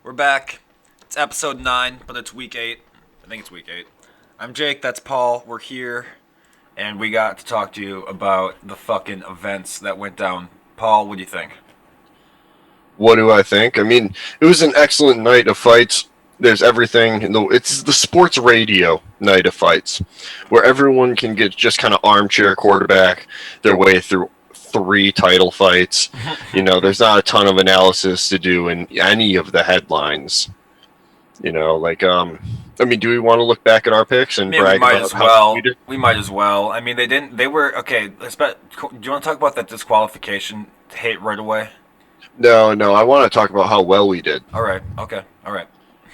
We're back. It's episode 9, but it's week 8. I think it's week 8. I'm Jake, that's Paul. We're here, and we got to talk to you about the fucking events that went down. Paul, what do you think? What do I think? I mean, it was an excellent night of fights. There's everything. It's the sports radio night of fights, where everyone can get just kind of armchair quarterback their way through 3 title fights. There's not a ton of analysis to do in any of the headlines. Do we want to look back at our picks and Maybe brag about how we did? We might as well. I mean, they were, okay, do you want to talk about that disqualification hate right away? No, I want to talk about how well we did. All right.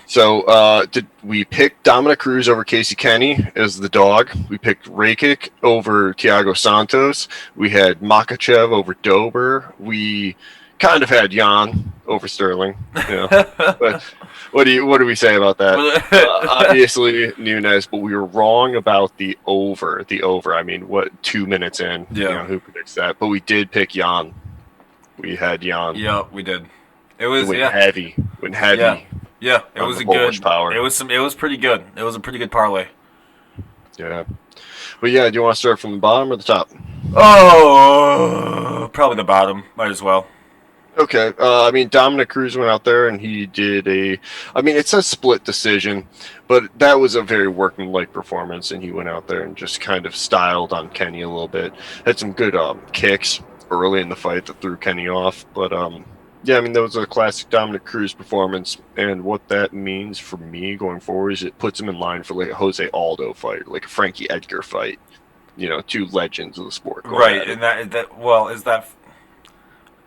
So, did we pick Dominic Cruz over Casey Kenny as the dog? We picked Rakic over Thiago Santos. We had Makachev over Dober. We kind of had Jan over Sterling. But what do we say about that? Obviously Nunes, but we were wrong about the over. I mean, 2 minutes in? Yeah. Who predicts that? But we did pick Jan. We had Jan. Yeah, we did. It was heavy. Went heavy. Yeah, it was a good power. It was pretty good. It was a pretty good parlay. Yeah. But yeah, do you want to start from the bottom or the top? Oh, probably the bottom. Might as well. Okay. Dominic Cruz went out there and he did it says split decision, but that was a very workmanlike performance, and he went out there and just kind of styled on Kenny a little bit. Had some good kicks early in the fight that threw Kenny off, but that was a classic Dominic Cruz performance, and what that means for me going forward is it puts him in line for like a Jose Aldo fight, like a Frankie Edgar fight. 2 legends of the sport. Right, and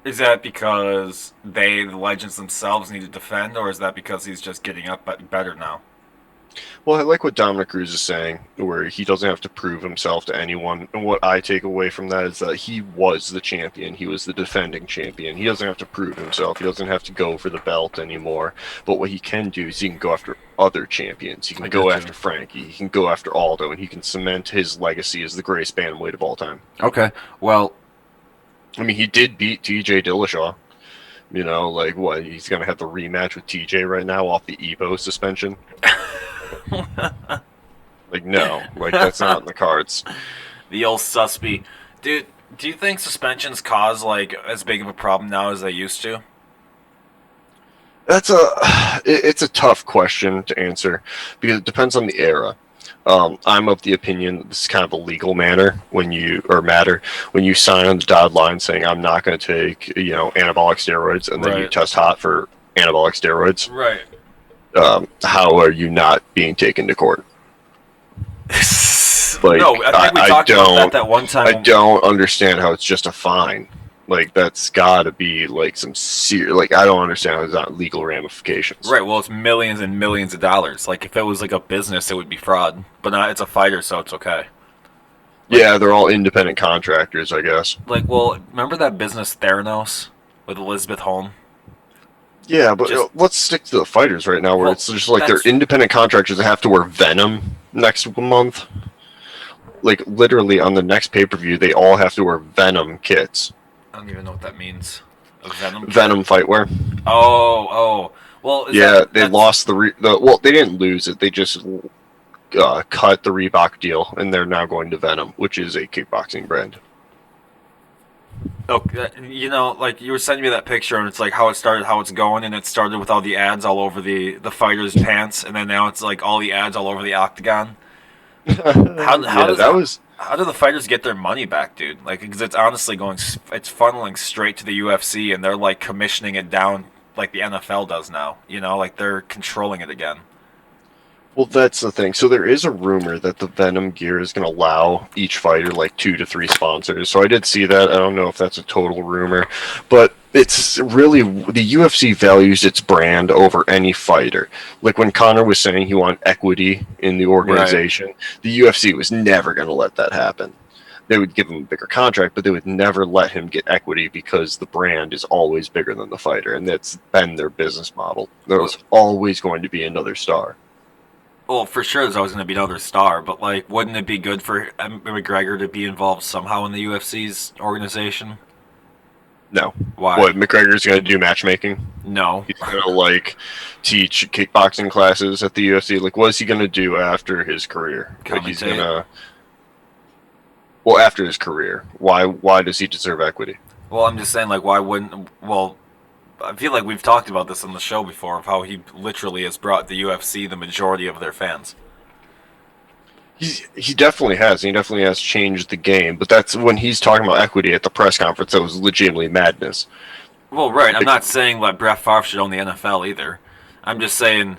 is that because the legends themselves need to defend, or is that because he's just getting up better now? Well, I like what Dominic Cruz is saying, where he doesn't have to prove himself to anyone. And what I take away from that is that he was the champion. He was the defending champion. He doesn't have to prove himself. He doesn't have to go for the belt anymore. But what he can do is he can go after other champions. He can go after Frankie. He can go after Aldo, and he can cement his legacy as the greatest bantamweight of all time. Okay, well, I mean, he did beat TJ Dillashaw. He's going to have the rematch with TJ right now off the EBO suspension? No. That's not in the cards. The old suspy. Dude, do you think suspensions cause, as big of a problem now as they used to? It's a tough question to answer, because it depends on the era. I'm of the opinion that this is kind of a legal matter when you sign on the dotted line saying I'm not going to take anabolic steroids, and then you test hot for anabolic steroids. Right. How are you not being taken to court? No, I think we talked about that one time. I don't understand how it's just a fine. That's got to be some serious. I don't understand how there's not legal ramifications. Right. Well, it's millions and millions of dollars. If it was a business, it would be fraud. But not. It's a fighter, so it's okay. Yeah, they're all independent contractors, I guess. Remember that business Theranos with Elizabeth Holm? Yeah, but let's stick to the fighters right now, where it's just they're independent contractors that have to wear Venom next month. Literally on the next pay-per-view, they all have to wear Venom kits. I don't even know what that means. A Venom kit? Venom fightwear. Oh. Well, they lost well, they didn't lose it. They just cut the Reebok deal, and they're now going to Venom, which is a kickboxing brand. Oh, you were sending me that picture, and it's how it started, how it's going, and it started with all the ads all over the fighters' pants, and then now it's all the ads all over the octagon. How do the fighters get their money back, dude? Because it's honestly it's funneling straight to the UFC, and they're commissioning it down like the NFL does now. They're controlling it again. Well, that's the thing. So there is a rumor that the Venom gear is going to allow each fighter 2 to 3 sponsors. So I did see that. I don't know if that's a total rumor, but it's really, the UFC values its brand over any fighter. When Conor was saying he wanted equity in the organization, the UFC was never going to let that happen. They would give him a bigger contract, but they would never let him get equity because the brand is always bigger than the fighter, and that's been their business model. There was always going to be another star. Well, for sure there's always going to be another star, but wouldn't it be good for McGregor to be involved somehow in the UFC's organization? No. Why? What, McGregor's going to do matchmaking? No. He's going to, like, teach kickboxing classes at the UFC? Like, what is he going to do after his career? Like, he's going Commentate. to... Well, after his career. Why does he deserve equity? Well, I'm just saying, like, why wouldn't... Well, I feel like we've talked about this on the show before, of how he literally has brought the UFC the majority of their fans. He definitely has. He definitely has changed the game. But that's when he's talking about equity at the press conference. That was legitimately madness. Well, right. I'm Like, not saying that Brett Favre should own the NFL either. I'm just saying,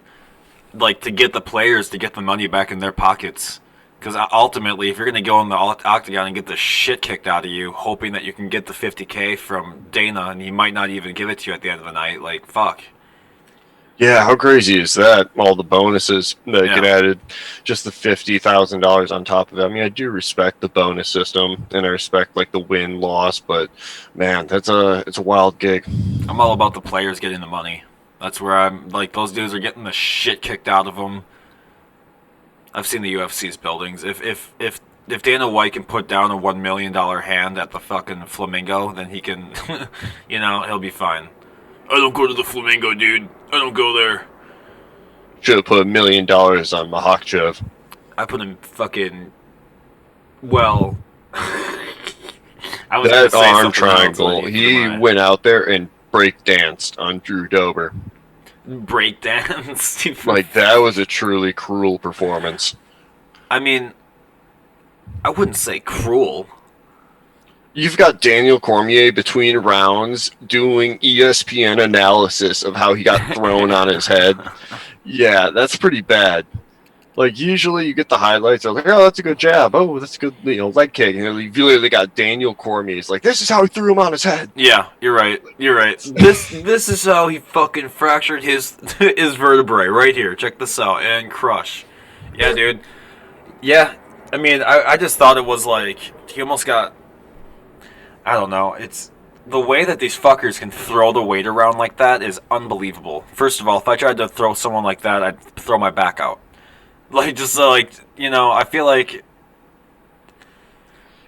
like, to get the players to get the money back in their pockets. Because ultimately, if you're going to go in the octagon and get the shit kicked out of you, hoping that you can get the 50K from Dana, and he might not even give it to you at the end of the night, like, fuck. yeah, how crazy is that? All the bonuses that Yeah. get added, just the $50,000 on top of it. I mean, I do respect the bonus system, and I respect like the win loss, but man, it's a wild gig. I'm all about the players getting the money. That's where I'm, like, those dudes are getting the shit kicked out of them. I've seen the UFC's buildings. If Dana White can put down a $1 million hand at the fucking Flamingo, then he can, he'll be fine. I don't go to the Flamingo, dude. I don't go there. Should have put $1 million on Mahachev. I put him fucking. Well, I was gonna That say arm something else, and triangle, then he went out there and break danced on Drew Dober. breakdance. Like that was a truly cruel performance. I mean, I wouldn't say cruel. You've got Daniel Cormier between rounds doing ESPN analysis of how he got thrown on his head. Yeah, that's pretty bad. Like usually you get the highlights. I was like, oh, that's a good jab. Oh, that's a good, leg kick. And you literally got Daniel Cormier. It's like, this is how he threw him on his head. Yeah, you're right. You're right. This is how he fucking fractured his his vertebrae right here. Check this out and crush. Yeah, dude. Yeah, I mean, I just thought it was like he almost got. I don't know. It's the way that these fuckers can throw the weight around like that is unbelievable. First of all, if I tried to throw someone like that, I'd throw my back out. Like just I feel like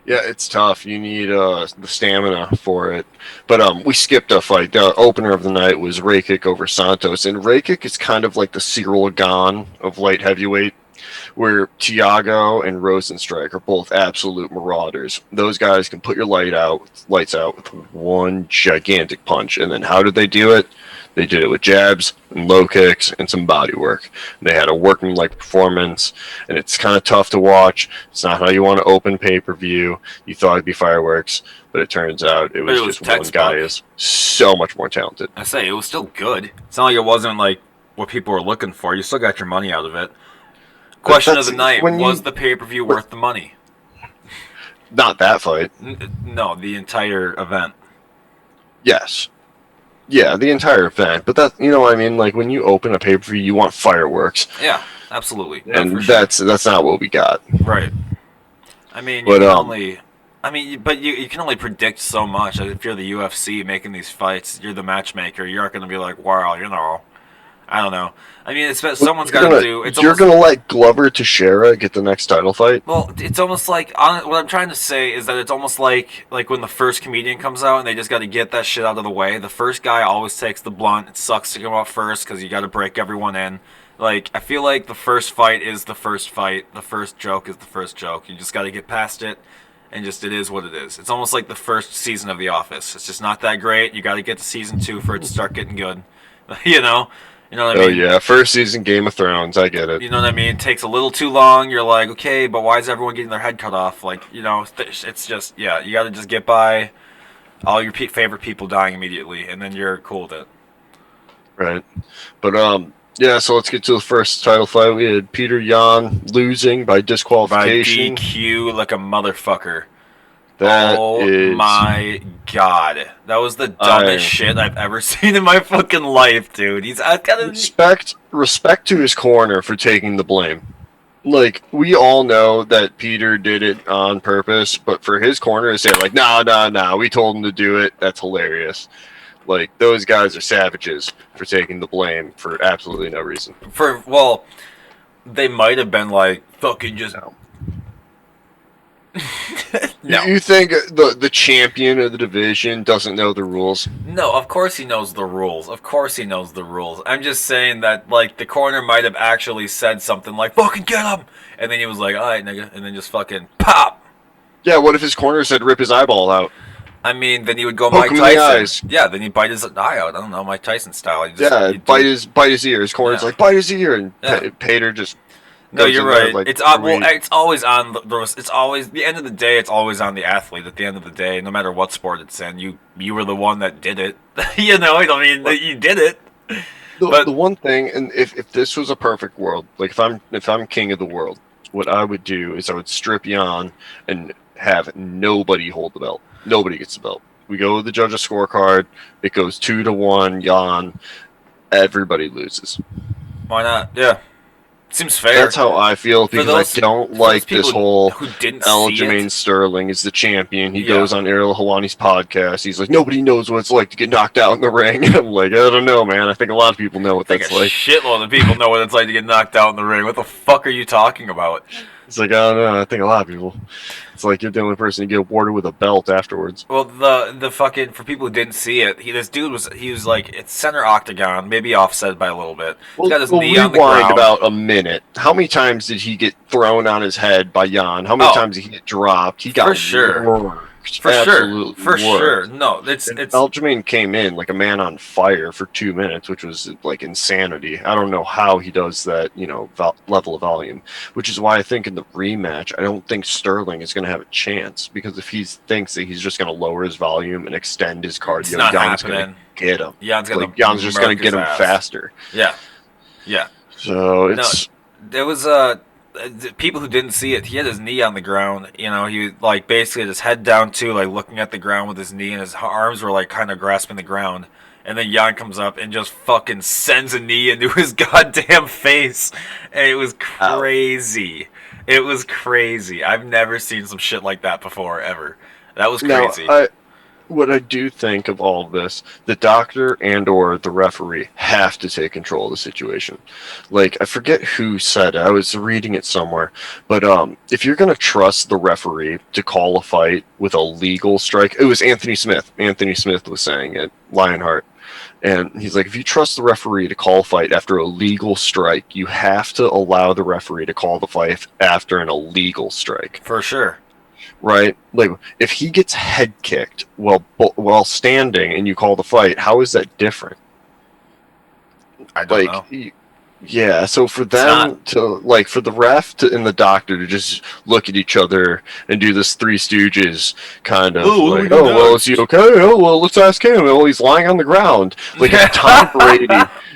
Yeah, it's tough. You need the stamina for it. But we skipped a fight. The opener of the night was Rakic over Santos, and Rakic is kind of like the Cyril Gane of light heavyweight, where Tiago and Rosenstrike are both absolute marauders. Those guys can put your lights out with one gigantic punch. And then how did they do it? They did it with jabs and low kicks and some body work. They had a workman-like performance, and it's kind of tough to watch. It's not how you want to open pay-per-view. You thought it'd be fireworks, but it turns out it was just one guy is so much more talented. I say, it was still good. It's not like it wasn't like what people were looking for. You still got your money out of it. Question of the night: was the pay-per-view worth the money? Not that fight. No, the entire event. Yes. Yeah, the entire event. But that, what I mean? Like, when you open a pay-per-view, you want fireworks. Yeah, absolutely. And that's not what we got. Right. I mean, you can only predict so much. If you're the UFC making these fights, you're the matchmaker. You aren't going to be like, wow, I don't know. I mean, someone's got to do. You're going to let Glover Teixeira get the next title fight? Well, it's almost like what I'm trying to say is that it's almost like when the first comedian comes out and they just got to get that shit out of the way. The first guy always takes the blunt. It sucks to come out first because you got to break everyone in. Like, I feel like the first fight is the first fight. The first joke is the first joke. You just got to get past it, and just it is what it is. It's almost like the first season of The Office. It's just not that great. You got to get to season 2 for it to start getting good. You know what I mean? Oh yeah, first season Game of Thrones. I get it. You know what I mean? It takes a little too long. You're like, okay, but why is everyone getting their head cut off? Like, it's just, yeah, you got to just get by all your favorite people dying immediately, and then you're cool with it. Right. But yeah. So let's get to the first title fight. We had Peter Yan losing by disqualification. By DQ like a motherfucker. Oh my god, that was the dumbest shit I've ever seen in my fucking life, dude. I've got respect to his corner for taking the blame. Like, we all know that Peter did it on purpose, but for his corner to say like, nah, we told him to do it, that's hilarious. Like, those guys are savages for taking the blame for absolutely no reason. They might have been like, fucking just. No. You think the champion of the division doesn't know the rules? No, of course he knows the rules. Of course he knows the rules. I'm just saying that, like, the corner might have actually said something like, fucking get him! And then he was like, alright, nigga. And then just fucking pop! Yeah, what if his corner said rip his eyeball out? I mean, then he would go Poke Mike him in the Tyson. eyes. Yeah, then he'd bite his eye out. I don't know, Mike Tyson style. Yeah, bite his ear. His corner's like, bite his ear. And Pater just... No, you're right. Like, it's always on it's always the end of the day. It's always on the athlete. At the end of the day, no matter what sport it's in, you were the one that did it. You know, I mean, you did it. The one thing, and if this was a perfect world, like if I'm king of the world, what I would do is I would strip Jan and have nobody hold the belt. Nobody gets the belt. We go to the judge's scorecard. It goes 2-1. Jan. Everybody loses. Why not? Yeah. Seems fair. That's how I feel, because I don't like this whole Aljamain Sterling is the champion. He goes on Ariel Helwani's podcast. He's like, nobody knows what it's like to get knocked out in the ring. I'm like, I don't know, man. I think a lot of people know what that's like. A shitload of people know what it's like to get knocked out in the ring. What the fuck are you talking about? It's like, I don't know. I think a lot of people. It's like you're the only person to get awarded with a belt afterwards. Well, the fucking, for people who didn't see it, this dude was like, it's center octagon, maybe offset by a little bit. He's got his knee on the ground. Rewind about a minute. How many times did he get thrown on his head by Jan? How many times did he get dropped? He got for sure. For sure. No, it's Aljamain came in like a man on fire for 2 minutes, which was like insanity. I don't know how he does that, level of volume, which is why I think in the rematch, I don't think Sterling is going to have a chance, because if he thinks that he's just going to lower his volume and extend his cardio, Jan's going to get him. Jan's just going to get him faster. Yeah. So it's there was people who didn't see it, he had his knee on the ground. He like basically had his head down too, like looking at the ground with his knee, and his arms were like kind of grasping the ground. And then Jan comes up and just fucking sends a knee into his goddamn face, and it was crazy. It was crazy. I've never seen some shit like that before, ever. That was crazy. What I do think of all of this, the doctor and/or the referee have to take control of the situation. Like, I forget who said it. I was reading it somewhere. But if you're going to trust the referee to call a fight with a legal strike, it was Anthony Smith. Anthony Smith was saying it, Lionheart. And he's like, if you trust the referee to call a fight after a legal strike, you have to allow the referee to call the fight after an illegal strike. For sure. Right? Like, if he gets head kicked while standing and you call the fight, how is that different? I don't know. Yeah, so for them for the ref and the doctor to just look at each other and do this Three Stooges kind of is he okay? Oh, well, let's ask him. Oh, he's lying on the ground. Like,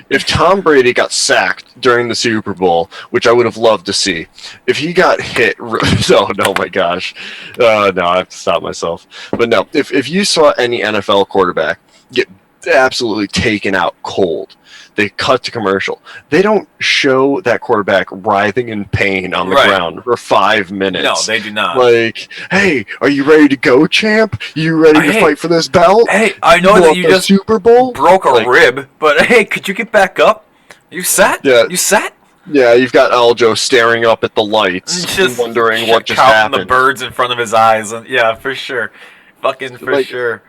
if Tom Brady got sacked during the Super Bowl, which I would have loved to see, if he got hit, no, my gosh. No, I have to stop myself. But no, if you saw any NFL quarterback get absolutely taken out cold, they cut to commercial. They don't show that quarterback writhing in pain on the ground for 5 minutes. No, they do not. Like, hey, are you ready to go, champ? You ready to fight for this belt? Hey, I know that you just Super Bowl broke a rib, but hey, could you get back up? You set? Yeah. You set? Yeah, you've got Aljo staring up at the lights, just wondering what just happened. The birds in front of his eyes, and yeah, for sure, fucking for sure.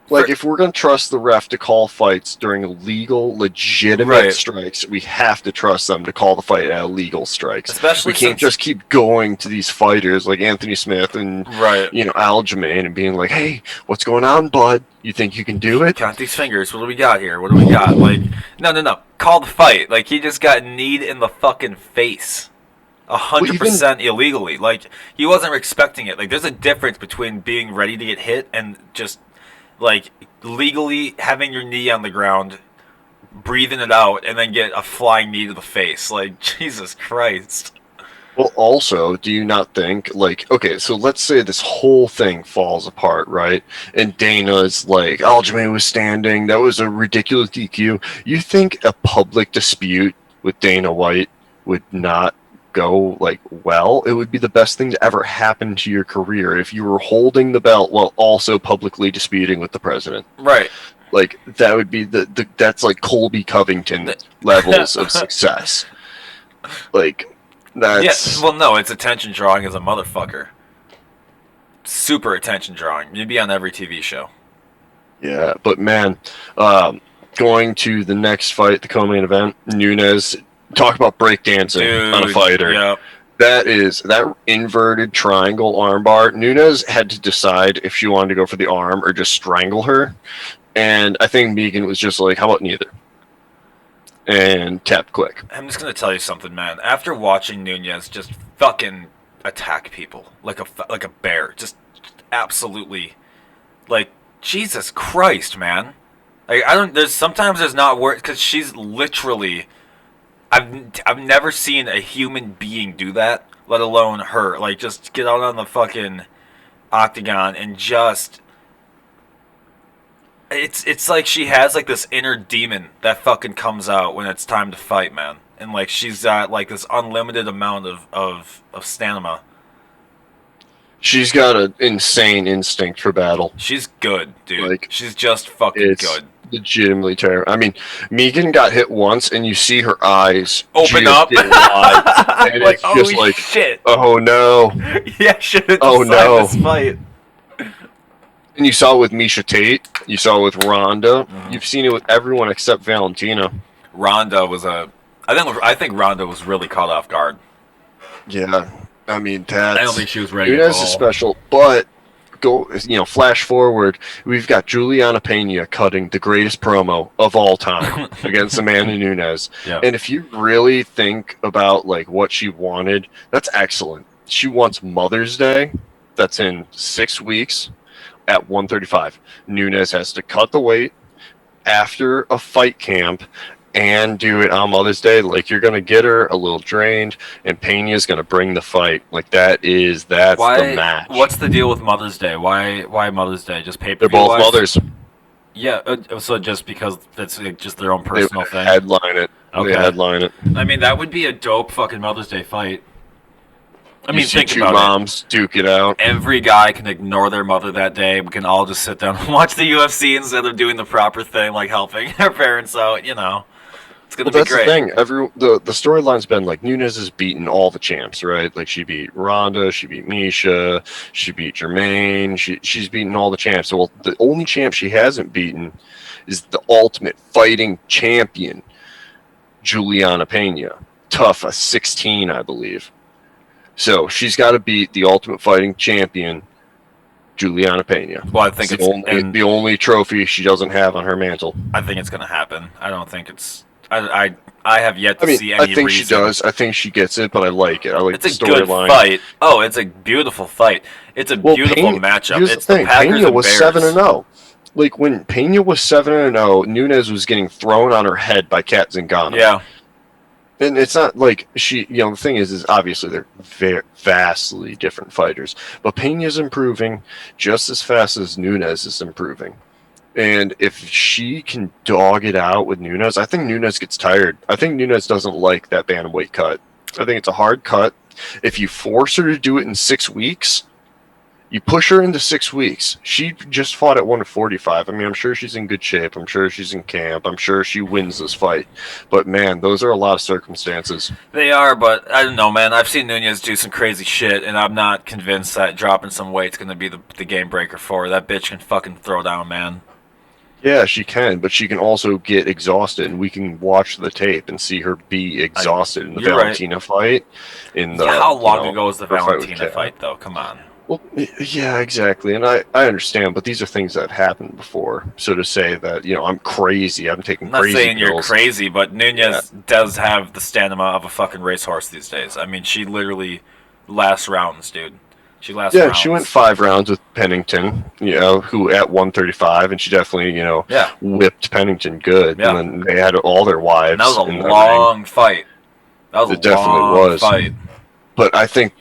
Like, if we're going to trust the ref to call fights during legal, legitimate strikes, we have to trust them to call the fight at illegal strikes. Especially we can't just keep going to these fighters like Anthony Smith and Aljamain and being like, hey, what's going on, bud? You think you can do it? Count these fingers. What do we got here? What do we got? Like, no. Call the fight. Like, he just got kneed in the fucking face. 100% illegally. Like, he wasn't expecting it. Like, there's a difference between being ready to get hit and just... like, legally having your knee on the ground, breathing it out, and then get a flying knee to the face. Like, Jesus Christ. Well, also, do you not think, like, okay, so let's say this whole thing falls apart, right? And Dana's like, Aljamain was standing, that was a ridiculous DQ. You think a public dispute with Dana White would not go well? It would be the best thing to ever happen to your career if you were holding the belt while also publicly disputing with the president. Right. Like, that would be that's like Colby Covington levels of success. Like, that's... Yeah, well, no, it's attention drawing as a motherfucker. super attention drawing. You'd be on every TV show. Yeah, but man, going to the next fight, the co-main event, Nunes. Talk about breakdancing on a Dude, fighter. yeah. That inverted triangle armbar. Nunes had to decide if she wanted to go for the arm or just strangle her, and I think Megan was just like, "How about neither?" And tapped quick. I'm just gonna tell you something, man. After watching Nunez just fucking attack people like a bear, just absolutely, like, Jesus Christ, man. Like, I don't. There's not words because she's literally. I've never seen a human being do that, let alone her. Like, just get out on the fucking octagon and just. It's like she has like this inner demon that fucking comes out when it's time to fight, man. And like she's got like this unlimited amount of stamina. She's got an insane instinct for battle. She's good, dude. Like, She's just fucking good. Legitimately terrible. I mean, Megan got hit once, and you see her eyes open up, get wide, and like, it's just like, shit. Oh no. Yeah, should have Oh no. This fight. And you saw it with Misha Tate. You saw it with Ronda. Mm-hmm. You've seen it with everyone except Valentina. Ronda was I think Ronda was really caught off guard. Yeah, I mean I don't think she was ready. Nunes is special, but flash forward. We've got Juliana Pena cutting the greatest promo of all time against Amanda Nunes. Yeah. And if you really think about like what she wanted, that's excellent. She wants Mother's Day. That's in 6 weeks. At 135, Nunes has to cut the weight after a fight camp and do it on Mother's Day. Like, you're going to get her a little drained, and Pena's going to bring the fight. Like, that's the match. What's the deal with Mother's Day? Why Mother's Day? Just pay-per-view? They're both mothers. Yeah, so just because it's just their own personal thing? Headline it. Okay. They headline it. I mean, that would be a dope fucking Mother's Day fight. I mean, think two about moms duke it out. Every guy can ignore their mother that day. We can all just sit down and watch the UFC instead of doing the proper thing, like helping our parents out. It's gonna be great. That's the thing. The storyline's been like Nunes has beaten all the champs, right? Like, she beat Ronda, she beat Misha, she beat Jermaine. She's beaten all the champs. So, well, the only champ she hasn't beaten is the Ultimate Fighting Champion, Juliana Pena. Tough, a 16, I believe. So she's got to beat the Ultimate Fighting Champion, Juliana Pena. Well, I think it's the only trophy she doesn't have on her mantle. I think it's going to happen. I don't think it's. I have yet to see any reason. I think she does. I think she gets it, but I like it. I like the storyline. It's a good fight. Oh, it's a beautiful fight. It's a beautiful matchup. Here's it's the thing. The Packers Pena was 7-0. Like, when Pena was 7-0, Nunes was getting thrown on her head by Kat Zingano. Yeah. And it's not like the thing is obviously they're vastly different fighters. But Pena's improving just as fast as Nunes is improving. And if she can dog it out with Nunes, I think Nunes gets tired. I think Nunes doesn't like that bantamweight cut. I think it's a hard cut. If you force her to do it in 6 weeks, you push her into 6 weeks. She just fought at 145. I mean, I'm sure she's in good shape. I'm sure she's in camp. I'm sure she wins this fight. But, man, those are a lot of circumstances. They are, but I don't know, man. I've seen Nunes do some crazy shit, and I'm not convinced that dropping some weight's going to be the game breaker for her. That bitch can fucking throw down, man. Yeah, she can, but she can also get exhausted, and we can watch the tape and see her be exhausted in the Valentina fight. How long ago was the Valentina fight, though? Come on. Well, yeah, exactly, and I understand, but these are things that happened before. So to say that I'm crazy, I'm taking crazy pills. I'm not saying you're crazy, but Nunes does have the stamina of a fucking racehorse these days. I mean, she literally lasts rounds, dude. She lasts rounds. She went 5 rounds with Pennington, who at 135, and she definitely, whipped Pennington good. Yeah. And then they had all their wives. And that was a long fight. That was a long fight. But I think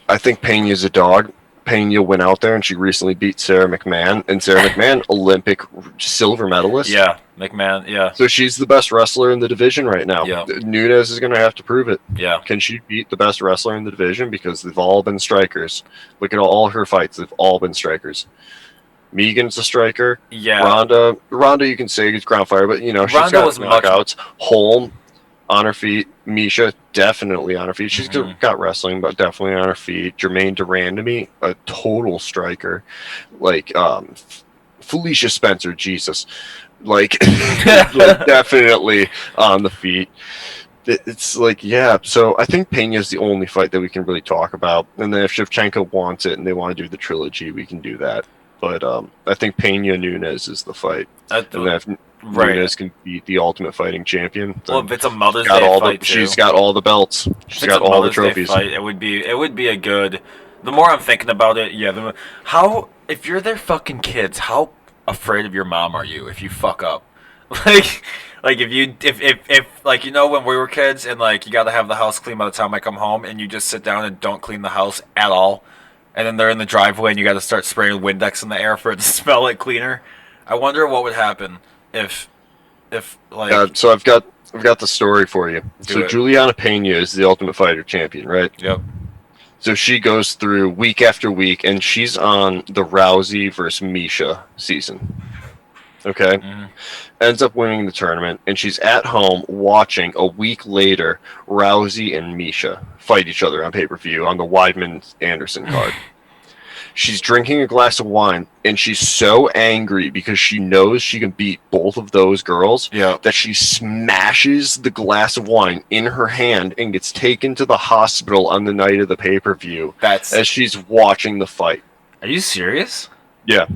Pena's a dog. Pena went out there and she recently beat Sarah McMahon, and Sarah McMahon, Olympic silver medalist. Yeah, McMahon, yeah. So she's the best wrestler in the division right now. Yeah. Nunes is going to have to prove it. Yeah. Can she beat the best wrestler in the division? Because they've all been strikers. Look at all her fights. They've all been strikers. Megan's a striker. Yeah. Ronda, you can say is ground fire, but she's got knockouts. Holm, on her feet. Misha, definitely on her feet. She's Mm-hmm. got wrestling, but definitely on her feet. Jermaine Durand to me, a total striker. Like, Felicia Spencer, Jesus. Like, like definitely on the feet. It's like, yeah. So I think Pena's the only fight that we can really talk about. And then if Shevchenko wants it and they want to do the trilogy, we can do that. But I think Pena Nunes is the fight. And then if Right. Nunes can beat the Ultimate Fighting Champion, Well, then if it's a Mother's Day fight too, she's got all the belts. if She's it's a got all the Mother's Day trophies. fight, it would be a good. The more I'm thinking about it, yeah. How if you're their fucking kids, how afraid of your mom are you if you fuck up? Like, if like when we were kids and like you got to have the house clean by the time I come home and you just sit down and don't clean the house at all, and then they're in the driveway and you got to start spraying Windex in the air for it to smell like cleaner. I wonder what would happen if like So I've got the story for you. So it. Juliana Pena is the Ultimate Fighter champion, right? Yep. So she goes through week after week, and she's on the Rousey versus Misha season. Okay? Mm-hmm. Ends up winning the tournament, and she's at home watching a week later Rousey and Misha fight each other on pay-per-view on the Weidman-Anderson card. She's drinking a glass of wine, and she's so angry because she knows she can beat both of those girls that she smashes the glass of wine in her hand and gets taken to the hospital on the night of the pay-per-view as she's watching the fight. Are you serious? Yeah.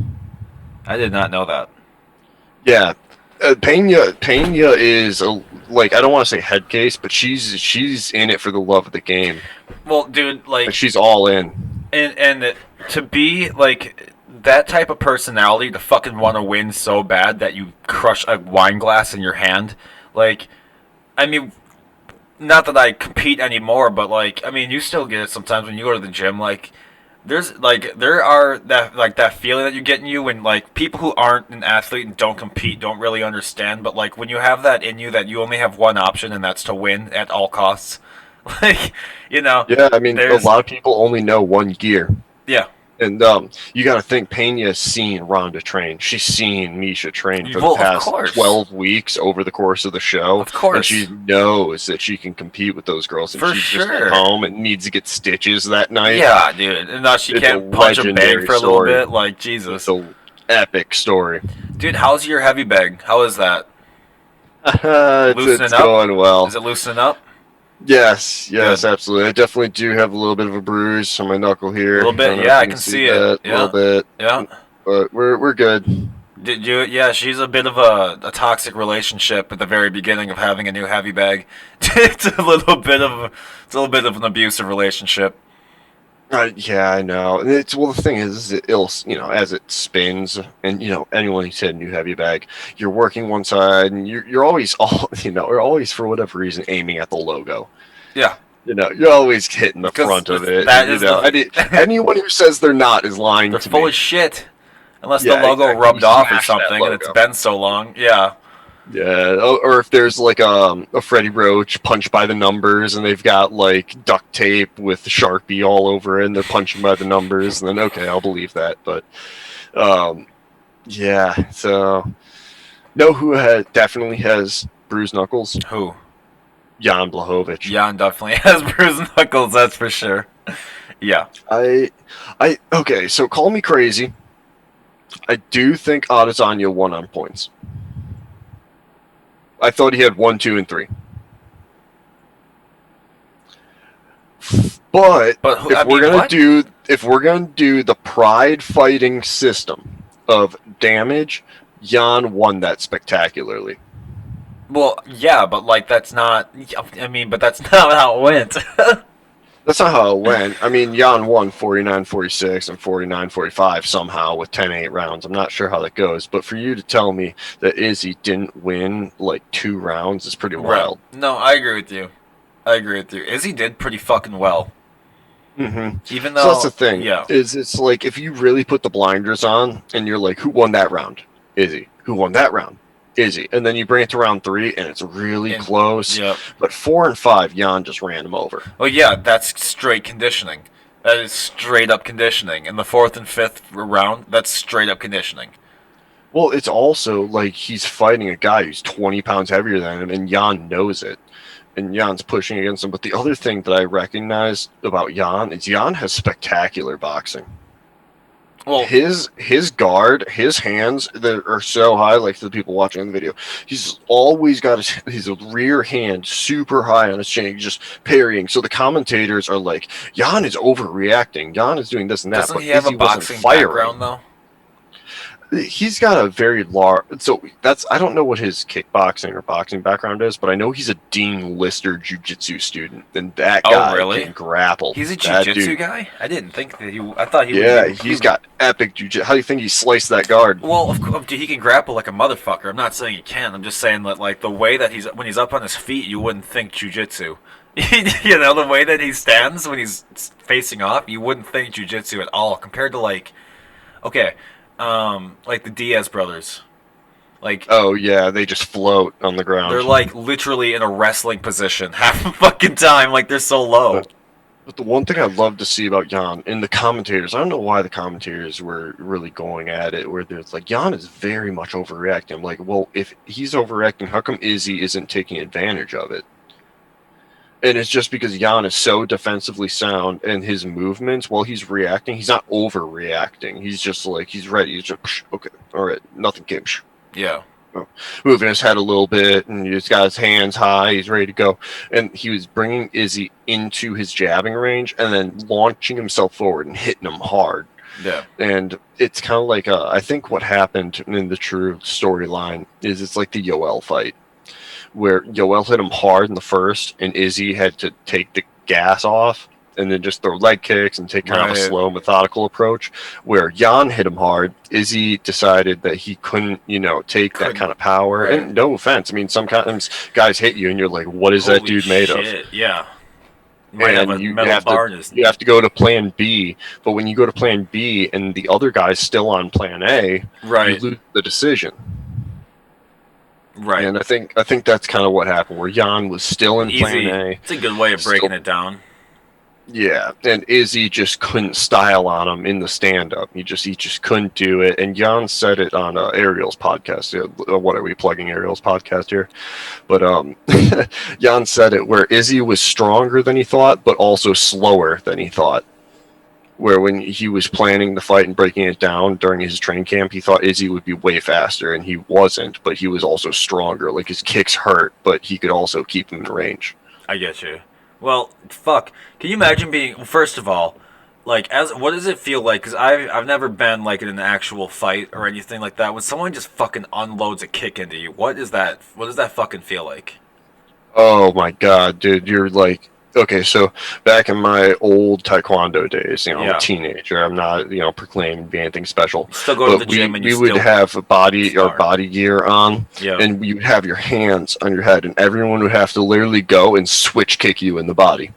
I did not know that. Yeah. Pena is I don't want to say head case, but she's in it for the love of the game. Well, dude, like she's all in. And to be like that type of personality, to fucking want to win so bad that you crush a wine glass in your hand, like, I mean, not that I compete anymore, but like, I mean, you still get it sometimes when you go to the gym, like. There are that feeling that you get in you when like people who aren't an athlete and don't compete don't really understand, but like when you have that in you that you only have one option and that's to win at all costs, like Yeah, I mean a lot of people only know one gear. Yeah. And you got to think Pena's seen Ronda train. She's seen Misha train for the past 12 weeks over the course of the show. Of course. And she knows that she can compete with those girls. And she's just at home and needs to get stitches that night. Yeah, dude. And now she can't punch a bag for a little bit. Like, Jesus. It's an epic story. Dude, how's your heavy bag? How is that? It's going well. Is it loosening up? Yes, absolutely. I definitely do have a little bit of a bruise on my knuckle here. A little bit, yeah, I can see it. A little bit. Yeah. But we're good. Did you? Yeah, she's a bit of a toxic relationship at the very beginning of having a new heavy bag. It's a little bit of an abusive relationship. Yeah, I know. And the thing is it'll as it spins, and anyone who's had a new heavy bag, you're working one side, and you're always you're always for whatever reason aiming at the logo. Yeah. You're always hitting the front of it. Anyone who says they're not is lying to me. They're full of shit. Unless the logo rubbed off or something, and it's been so long. Yeah. Yeah, or if there's like a Freddie Roach punched by the numbers, and they've got like duct tape with Sharpie all over it, and they're punching by the numbers, and then okay, I'll believe that. But yeah, so know who definitely has bruised knuckles? Who? Jan Blachowicz. Jan definitely has bruised knuckles, that's for sure. Yeah. Okay, so call me crazy. I do think Adesanya won on points. I thought he had 1, 2, and 3. But if we're gonna do the pride fighting system of damage, Jan won that spectacularly. Well, yeah, but like that's not. I mean, but that's not how it went. That's not how it went. I mean, Jan won 49-46 and 49-45 somehow with 10-8 rounds. I'm not sure how that goes, but for you to tell me that Izzy didn't win like 2 rounds is pretty wild. No, I agree with you. Izzy did pretty fucking well. Mm-hmm. Even though so that's the thing. Yeah. It's like if you really put the blinders on and you're like, who won that round? Izzy. Who won that round? Izzy. And then you bring it to round 3 and it's really close. Yep. But 4 and 5, Jan just ran him over. Oh yeah, that's straight conditioning. That is straight up conditioning. In the 4th and 5th round, that's straight up conditioning. Well, it's also like he's fighting a guy who's 20 pounds heavier than him, and Jan knows it. and Jan's pushing against him. But the other thing that I recognize about Jan is Jan has spectacular boxing. Well, His guard, his hands that are so high, like the people watching the video, he's always got his rear hand super high on his chin, just parrying. So the commentators are like, Jan is overreacting. Jan is doing this and that, doesn't but he have a Izzy wasn't boxing firing. background though? He's got a very large. So that's I don't know what his kickboxing or boxing background is, but I know he's a Dean Lister jiu-jitsu student, and that guy really? can grapple. He's a That jiu-jitsu dude- guy? I didn't think that he. I thought he. Yeah, would, he's got epic jiu-jitsu. How do you think he sliced that guard? Well, of course, dude, he can grapple like a motherfucker. I'm not saying he can. I'm just saying that like the way that when he's up on his feet, you wouldn't think jiu-jitsu. You know, the way that he stands when he's facing off, you wouldn't think jiu-jitsu at all. Compared to like, okay, like the Diaz brothers. Like, Oh yeah, they just float on the ground. they're like literally in a wrestling position half the fucking time. Like they're so low. But the one thing I love to see about Jan and the commentators, I don't know why the commentators were really going at it, where it's like Jan is very much overreacting. I'm like, well, if he's overreacting, how come Izzy isn't taking advantage of it? And it's just because Jan is so defensively sound, and his movements while he's reacting, he's not overreacting. He's just like he's ready. He's just okay, all right, nothing came. Yeah. Moving his head a little bit, and he's got his hands high. He's ready to go, and he was bringing Izzy into his jabbing range, and then launching himself forward and hitting him hard. Yeah. And it's kind of like I think what happened in the true storyline is it's like the Yoel fight, where Yoel hit him hard in the first, and Izzy had to take the gas off and then just throw leg kicks and take kind of a Right. slow, methodical approach. Where Jan hit him hard, Izzy decided that he couldn't, take that kind of power. Right. And no offense, I mean, sometimes guys hit you, and you're like, "What is that Holy dude made of?" shit, yeah. Might have a And you metal have bar in to his. you have to go to Plan B. But when you go to Plan B and the other guy's still on Plan A, Right. you lose the decision. Right. And I think that's kind of what happened, where Jan was still in Plan Easy. A. It's a good way of breaking it down. Yeah, and Izzy just couldn't style on him in the stand-up. He just couldn't do it. And Jan said it on Ariel's podcast. What are we plugging Ariel's podcast here? But Jan said it where Izzy was stronger than he thought, but also slower than he thought. Where when he was planning the fight and breaking it down during his training camp, he thought Izzy would be way faster, and he wasn't. But he was also stronger. Like his kicks hurt, but he could also keep him in range. I get you. Well, fuck. Can you imagine being? First of all, like, what does it feel like? Because I've never been like in an actual fight or anything like that. When someone just fucking unloads a kick into you, what is that? What does that fucking feel like? Oh my god, dude, you're like, okay, so back in my old taekwondo days, I'm Yeah. a teenager. I'm not, proclaiming to be anything special. You still go to But the gym and we you would still have body spar. gear on, Yeah. and you would have your hands on your head, and everyone would have to literally go and switch kick you in the body.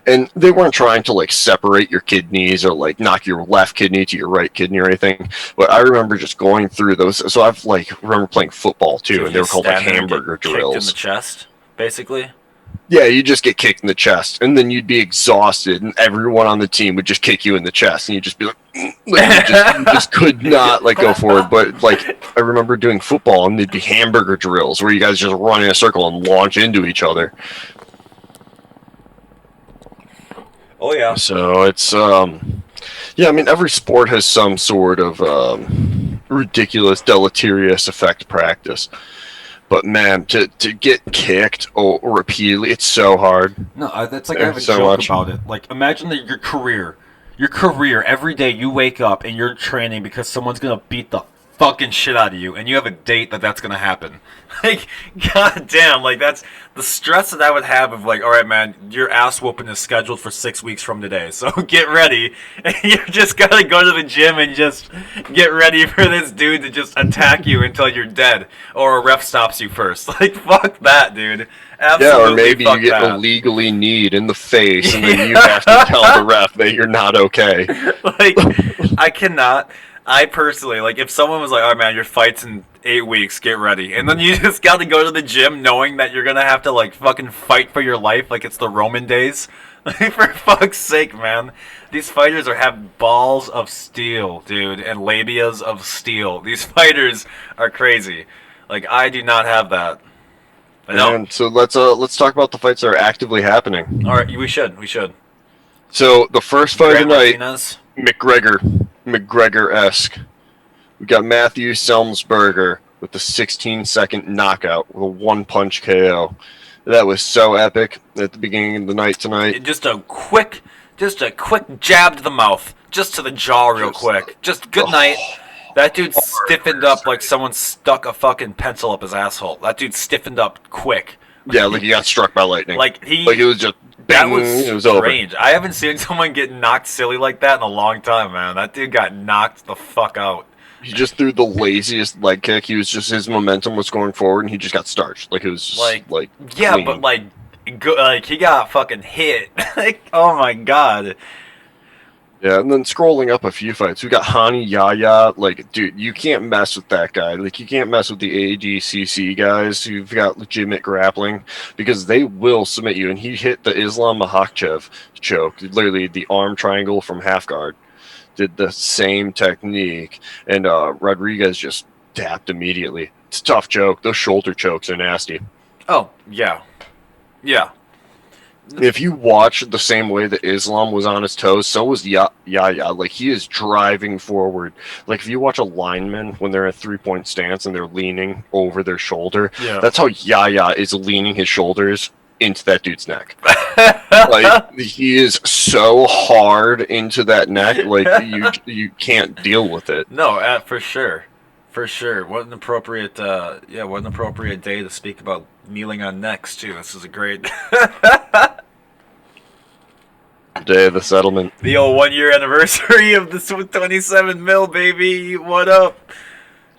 And they weren't trying to like separate your kidneys or like knock your left kidney to your right kidney or anything. But I remember just going through those. So I've remember playing football too, So and they were called like stand there and get hamburger kicked in drills. the chest, basically. Yeah, you just get kicked in the chest, and then you'd be exhausted, and everyone on the team would just kick you in the chest, and you'd just be like, you just could not go forward. But I remember doing football, and there'd be hamburger drills where you guys just run in a circle and launch into each other. Oh yeah. So it's yeah, I mean every sport has some sort of ridiculous deleterious effect practice. But man, to get kicked repeatedly, it's so hard. No, that's like I There's have a so joke much. about it. Like, imagine that your career, every day you wake up and you're training because someone's gonna beat the fucking shit out of you, and you have a date that's gonna happen. Like, goddamn, that's the stress that I would have of all right, man, your ass whooping is scheduled for 6 weeks from today, so get ready, and you just gotta go to the gym and just get ready for this dude to just attack you until you're dead, or a ref stops you first. Fuck that, dude. Absolutely. Yeah, or maybe fuck you get that. illegally kneed in the face, and then you have to tell the ref that you're not okay. I cannot. I personally, if someone was like, "Oh man, your fight's in 8 weeks, get ready," and then you just got to go to the gym knowing that you're gonna have to fucking fight for your life, like it's the Roman days. For fuck's sake, man, these fighters have balls of steel, dude, and labias of steel. These fighters are crazy. I do not have that. I know. And so let's talk about the fights that are actively happening. All right, we should. We should. So the first fight Grant tonight, Martinez. McGregor-esque. We got Matthew Selmsberger with the 16-second knockout with a one-punch KO. That was so epic at the beginning of the night tonight. Just a quick jab to the mouth, just to the jaw, real quick. Just good night. That dude stiffened up like someone stuck a fucking pencil up his asshole. That dude stiffened up quick. Yeah, like he got struck by lightning. Like it was just that bing, was it was strange. over. I haven't seen someone get knocked silly like that in a long time, man. That dude got knocked the fuck out. He just threw the laziest leg kick. He was just his momentum was going forward, and he just got starched. Like it was just, like yeah, clean. but like he got fucking hit. Like, oh my god. Yeah, and then scrolling up a few fights, we got Hani Yahya. Like, dude, you can't mess with that guy. Like, you can't mess with the ADCC guys who've got legitimate grappling because they will submit you. And he hit the Islam Makhachev choke, literally the arm triangle from half guard. Did the same technique, and Rodriguez just tapped immediately. It's a tough choke. Those shoulder chokes are nasty. Oh yeah, yeah. If you watch the same way that Islam was on his toes, so was Yahya. Like, he is driving forward. Like, if you watch a lineman when they're at 3-point stance and they're leaning over their shoulder, that's how Yahya is leaning his shoulders into that dude's neck. Like, he is so hard into that neck, like, you can't deal with it. No, for sure. For sure. What an appropriate day to speak about kneeling on necks, too. This is a great... Day of the settlement. The old 1 year anniversary of the 27 mil, baby. What up?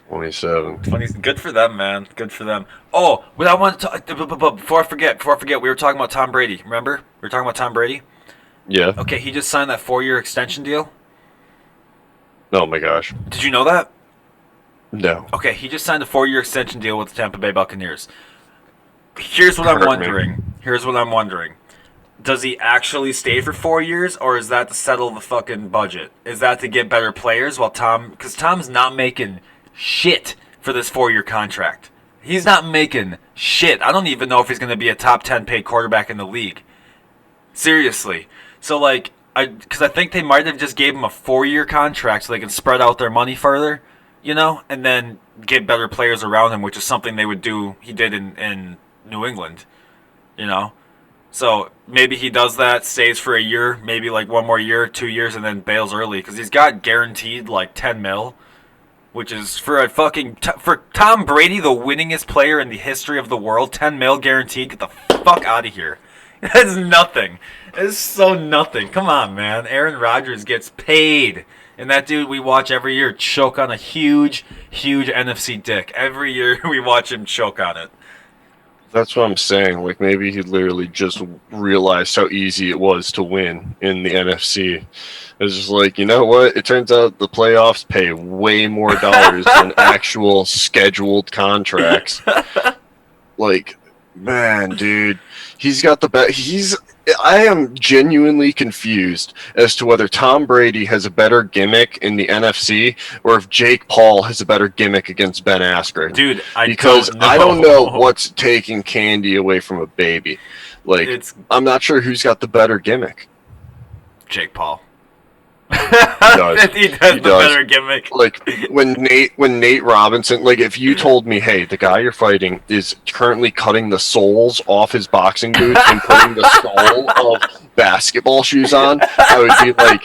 27. Good for them, man. Good for them. Oh, what I want to talk... Before I forget, we were talking about Tom Brady. Remember? We were talking about Tom Brady? Yeah. Okay, he just signed that 4-year extension deal. Oh, my gosh. Did you know that? No. Okay, he just signed a 4-year extension deal with the Tampa Bay Buccaneers. Here's what I'm wondering. Does he actually stay for 4 years, or is that to settle the fucking budget? Is that to get better players while because Tom's not making shit for this 4-year contract. He's not making shit. I don't even know if he's going to be a top 10 paid quarterback in the league. Seriously. So, like, because I think they might have just gave him a 4-year contract so they can spread out their money further, you know, and then get better players around him, which is something they would do. He did in New England, you know. So maybe he does that, stays for a year, maybe like 1 more year, 2 years, and then bails early because he's got guaranteed like 10 mil, which is for for Tom Brady, the winningest player in the history of the world. 10 mil guaranteed. Get the fuck out of here. That's nothing. It's so nothing. Come on, man. Aaron Rodgers gets paid. And that dude we watch every year choke on a huge, huge NFC dick. Every year we watch him choke on it. That's what I'm saying. Like, maybe he literally just realized how easy it was to win in the NFC. It's just like, you know what? It turns out the playoffs pay way more dollars than actual scheduled contracts. Like, man, dude, he's got the best. I am genuinely confused as to whether Tom Brady has a better gimmick in the NFC or if Jake Paul has a better gimmick against Ben Askren. Dude, I don't know what's taking candy away from a baby. Like, I'm not sure who's got the better gimmick. Jake Paul. He does. He does the better gimmick. Like, when Nate Robinson, like, if you told me, hey, the guy you're fighting is currently cutting the soles off his boxing boots and putting the sole of basketball shoes on, I would be like,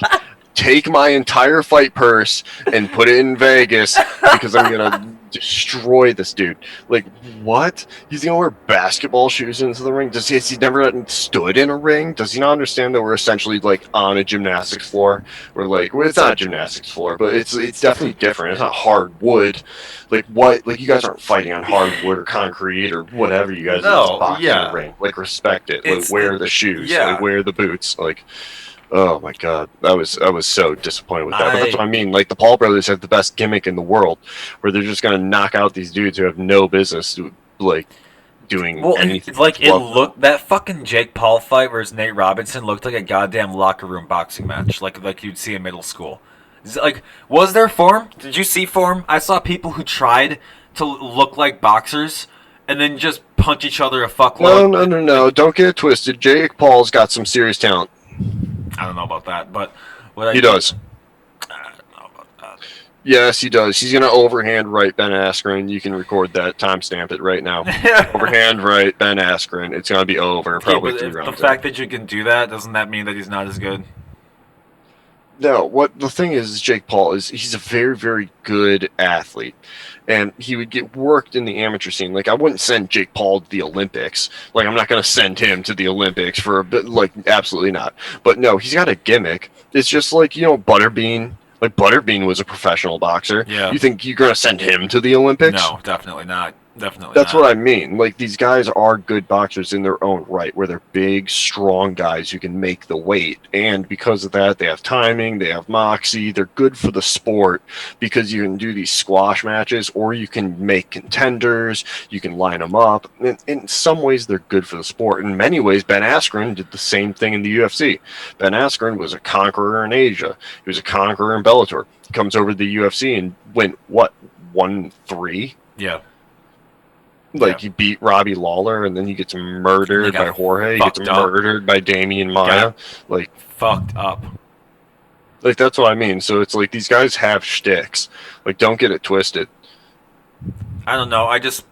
take my entire fight purse and put it in Vegas because I'm gonna destroy this dude. Like, what? He's gonna wear basketball shoes into the ring? Has he never stood in a ring? Does he not understand that we're essentially like on a gymnastics floor? We're like, well, it's not a gymnastics floor, but it's definitely different. It's not hardwood. Like, what? Like, you guys aren't fighting on hardwood or concrete or whatever. You guys are boxing in a ring. Like, respect it. Like, wear the shoes. Yeah. Like, wear the boots. Like, oh my god, I was so disappointed with that. But that's what I mean. Like, the Paul brothers have the best gimmick in the world, where they're just gonna knock out these dudes who have no business like doing anything. Like, it looked, that fucking Jake Paul fight versus Nate Robinson looked like a goddamn locker room boxing match, like you'd see in middle school. Like, was there form? Did you see form? I saw people who tried to look like boxers, and then just punch each other a fuckload. No. Don't get it twisted. Jake Paul's got some serious talent. I don't know about that, but what He does. I don't know about that. Yes, he does. He's going to overhand right Ben Askren. You can record that. Timestamp it right now. Overhand right Ben Askren. It's going to be over. Probably 3 rounds. The fact that you can do that, doesn't that mean that he's not as good? No, what the thing is, Jake Paul he's a very, very good athlete, and he would get worked in the amateur scene. Like, I wouldn't send Jake Paul to the Olympics. Like, I'm not going to send him to the Olympics for a bit. Like, absolutely not. But no, he's got a gimmick. It's just like, Butterbean. Like, Butterbean was a professional boxer. Yeah. You think you're going to send him to the Olympics? No, definitely not. Definitely That's not. what I mean. Like, these guys are good boxers in their own right, where they're big, strong guys who can make the weight. And because of that, they have timing, they have moxie, they're good for the sport because you can do these squash matches, or you can make contenders, you can line them up. And in some ways, they're good for the sport. In many ways, Ben Askren did the same thing in the UFC. Ben Askren was a conqueror in Asia. He was a conqueror in Bellator. He comes over to the UFC and went, 1-3? Yeah. Like, he beat Robbie Lawler, and then he gets murdered by Jorge. He gets murdered by Damian Maia. Like, fucked up. Like, that's what I mean. So it's like these guys have shticks. Like, don't get it twisted. I don't know. I just,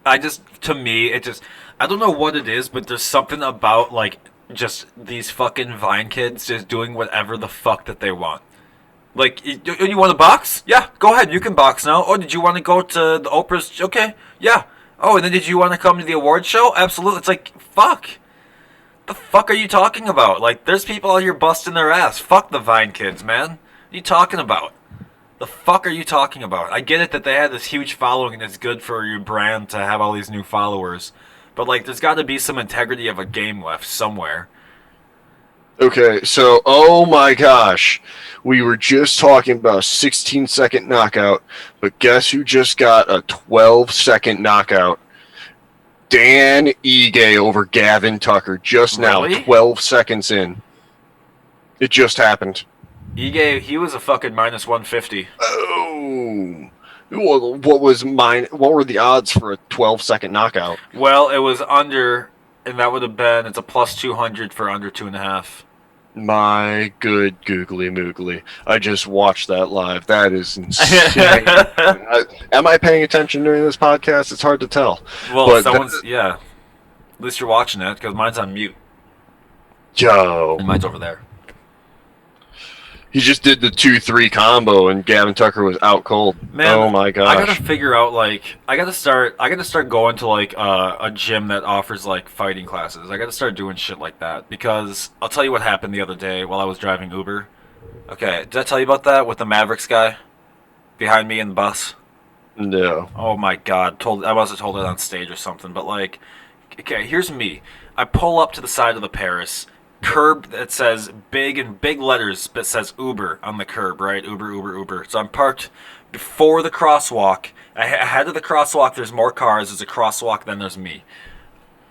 to me, I don't know what it is, but there's something about, like, just these fucking Vine kids just doing whatever the fuck that they want. Like, you want to box? Yeah, go ahead. You can box now. Oh, did you want to go to the Oprah's? Okay, yeah. Oh, and then did you want to come to the award show? Absolutely. It's like, fuck. The fuck are you talking about? Like, there's people out here busting their ass. Fuck the Vine kids, man. What are you talking about? The fuck are you talking about? I get it that they had this huge following and it's good for your brand to have all these new followers. But, like, there's got to be some integrity of a game left somewhere. Okay, so, oh my gosh. We were just talking about a 16-second knockout, but guess who just got a 12-second knockout? Dan Ige over Gavin Tucker just now, 12 seconds in. It just happened. Ige, he was a fucking minus 150. Oh. What were the odds for a 12-second knockout? Well, it was under, and that would have been, it's a plus 200 for under 2.5. My good googly moogly. I just watched that live. That is insane. Am I paying attention during this podcast? It's hard to tell. Well, but someone's, yeah. At least you're watching it, because mine's on mute. Yo. And mine's over there. He just did the 2-3 combo, and Gavin Tucker was out cold. Man, oh my gosh! I gotta figure out, like, I gotta start going to, like, a gym that offers, like, fighting classes. I gotta start doing shit like that, because I'll tell you what happened the other day while I was driving Uber. Okay, did I tell you about that with the Mavericks guy behind me in the bus? No. Oh my god! I must have told it on stage or something. But, like, okay, here's me. I pull up to the side of the Paris. Curb that says in big letters that says Uber on the curb, right? Uber. So I'm parked before the crosswalk. Ahead of the crosswalk, there's more cars. There's a crosswalk, then there's me.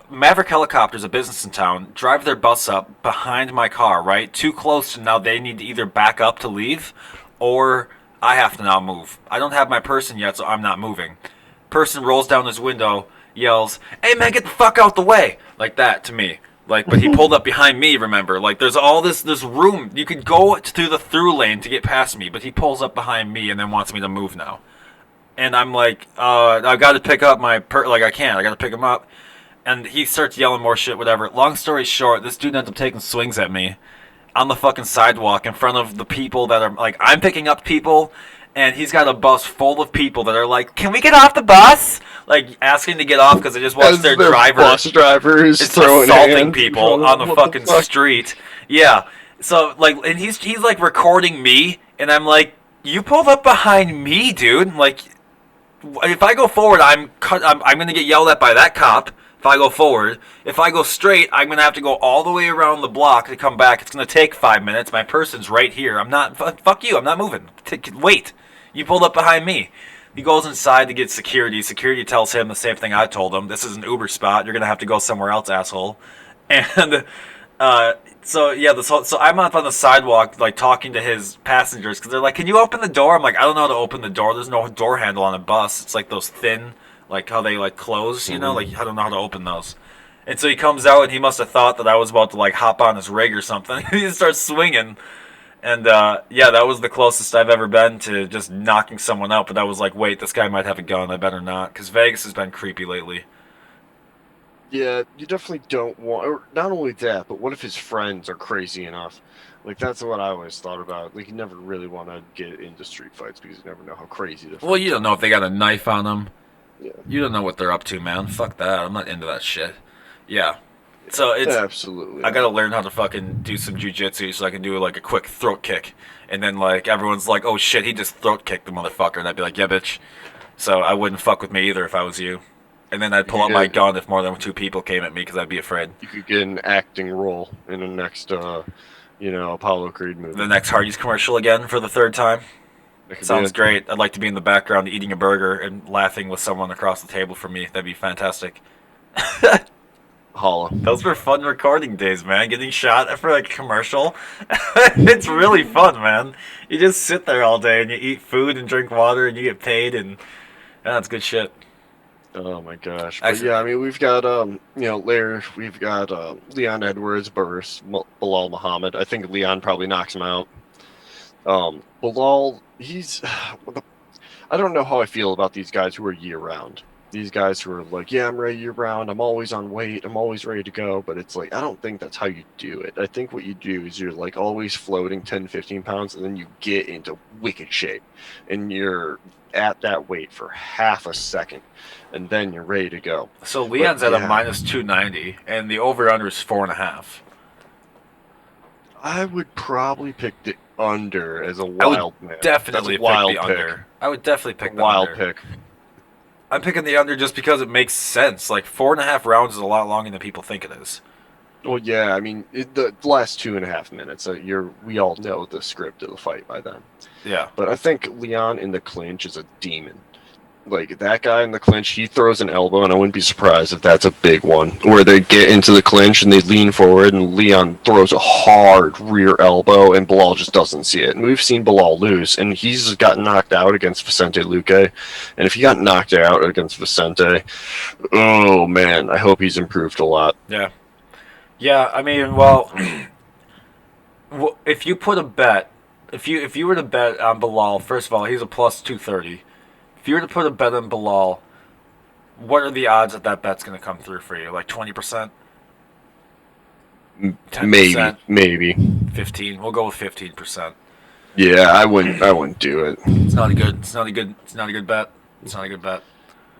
Maverick Helicopters, a business in town, drive their bus up behind my car, right? Too close to now they need to either back up to leave or I have to now move. I don't have my person yet, so I'm not moving. Person rolls down his window, yells, "Hey man, get the fuck out the way!" Like that to me. Like, but he pulled up behind me, remember? Like, there's room. You could go through the through lane to get past me, but he pulls up behind me and then wants me to move now. And I'm like, I've got to pick up my I got to pick him up. And he starts yelling more shit, whatever. Long story short, this dude ends up taking swings at me on the fucking sidewalk in front of the people that are, like, I'm picking up people, and he's got a bus full of people that are like, "Can we get off the bus?" Like, asking to get off because they just watched their driver. Bus drivers assaulting people on the fucking street. Yeah. So, like, and he's like recording me, and I'm like, "You pulled up behind me, dude." Like, if I go forward, I'm gonna get yelled at by that cop. If I go forward, if I go straight, I'm gonna have to go all the way around the block to come back. It's gonna take 5 minutes. My person's right here. I'm not. Fuck you. I'm not moving. Wait. You pulled up behind me. He goes inside to get security. Security tells him the same thing I told him. This is an Uber spot. You're gonna have to go somewhere else, asshole. And so I'm up on the sidewalk, like, talking to his passengers because they're like, "Can you open the door?" I'm like, "I don't know how to open the door. There's no door handle on a bus. It's like those thin, like how they like close, you know, like I don't know how to open those. And so he comes out and he must have thought that I was about to like hop on his rig or something. He starts swinging, and yeah, that was the closest I've ever been to just knocking someone out. But I was like, wait, this guy might have a gun. I better not, because Vegas has been creepy lately. Yeah, you definitely don't want. Or not only that, but what if his friends are crazy enough? Like that's what I always thought about. Like you never really want to get into street fights because you never know how crazy the Well, you friends don't know are. if they got a knife on them. Yeah, You don't know what they're up to, man. Fuck that. I'm not into that shit. Yeah. So absolutely. I gotta learn how to fucking do some jujitsu so I can do like a quick throat kick, and then like everyone's like, "Oh shit, he just throat kicked the motherfucker," and I'd be like, "Yeah, bitch." So I wouldn't fuck with me either if I was you. And then I'd You pull could out my get gun if more than two people came at me because I'd be afraid. you could get an acting role in the next, Apollo Creed movie. The next Hardee's commercial again for the third time. That could be Sounds it. great. I'd like to be in the background eating a burger and laughing with someone across the table from me. That'd be fantastic. Holla. Those were fun recording days, man. Getting shot for like a commercial. It's really fun, man. You just sit there all day and you eat food and drink water and you get paid, and that's good shit. Oh my gosh. But Actually, yeah, I mean we've got later we've got Leon Edwards versus Bilal Muhammad. I think Leon probably knocks him out. Bilal, he's I don't know how I feel about these guys who are year round. These guys who are like, yeah, I'm ready year round. I'm always on weight. I'm always ready to go. But it's like, I don't think that's how you do it. I think what you do is you're like always floating 10, 15 pounds, and then you get into wicked shape. And you're at that weight for half a second, and then you're ready to go. so Leon's But at a yeah, minus 290, and the over under is 4.5. I would probably pick the under as a I would wild man. That's definitely a pick wild the pick. under. I would definitely A pick the wild under. pick. I'm picking the under just because it makes sense. Like 4.5 rounds is a lot longer than people think it is. Well, yeah, I mean, the last 2.5 minutes, we all know the script of the fight by then. Yeah. But I think Leon in the clinch is a demon. Like that guy in the clinch, he throws an elbow, and I wouldn't be surprised if that's a big one. Where they get into the clinch and they lean forward, and Leon throws a hard rear elbow, and Bilal just doesn't see it. And we've seen Bilal lose, and he's gotten knocked out against Vicente Luque. And if he got knocked out against Vicente, oh man, I hope he's improved a lot. Yeah. Yeah, I mean, well, if you put a bet, if you were to bet on Bilal, first of all, he's a plus 230. If you were to put a bet on Bilal, what are the odds that that bet's going to come through for you? Like 20%, Maybe, 10%, maybe. 15. We'll go with 15%. Yeah, I wouldn't do it. It's not a good. It's not a good. It's not a good bet. It's not a good bet.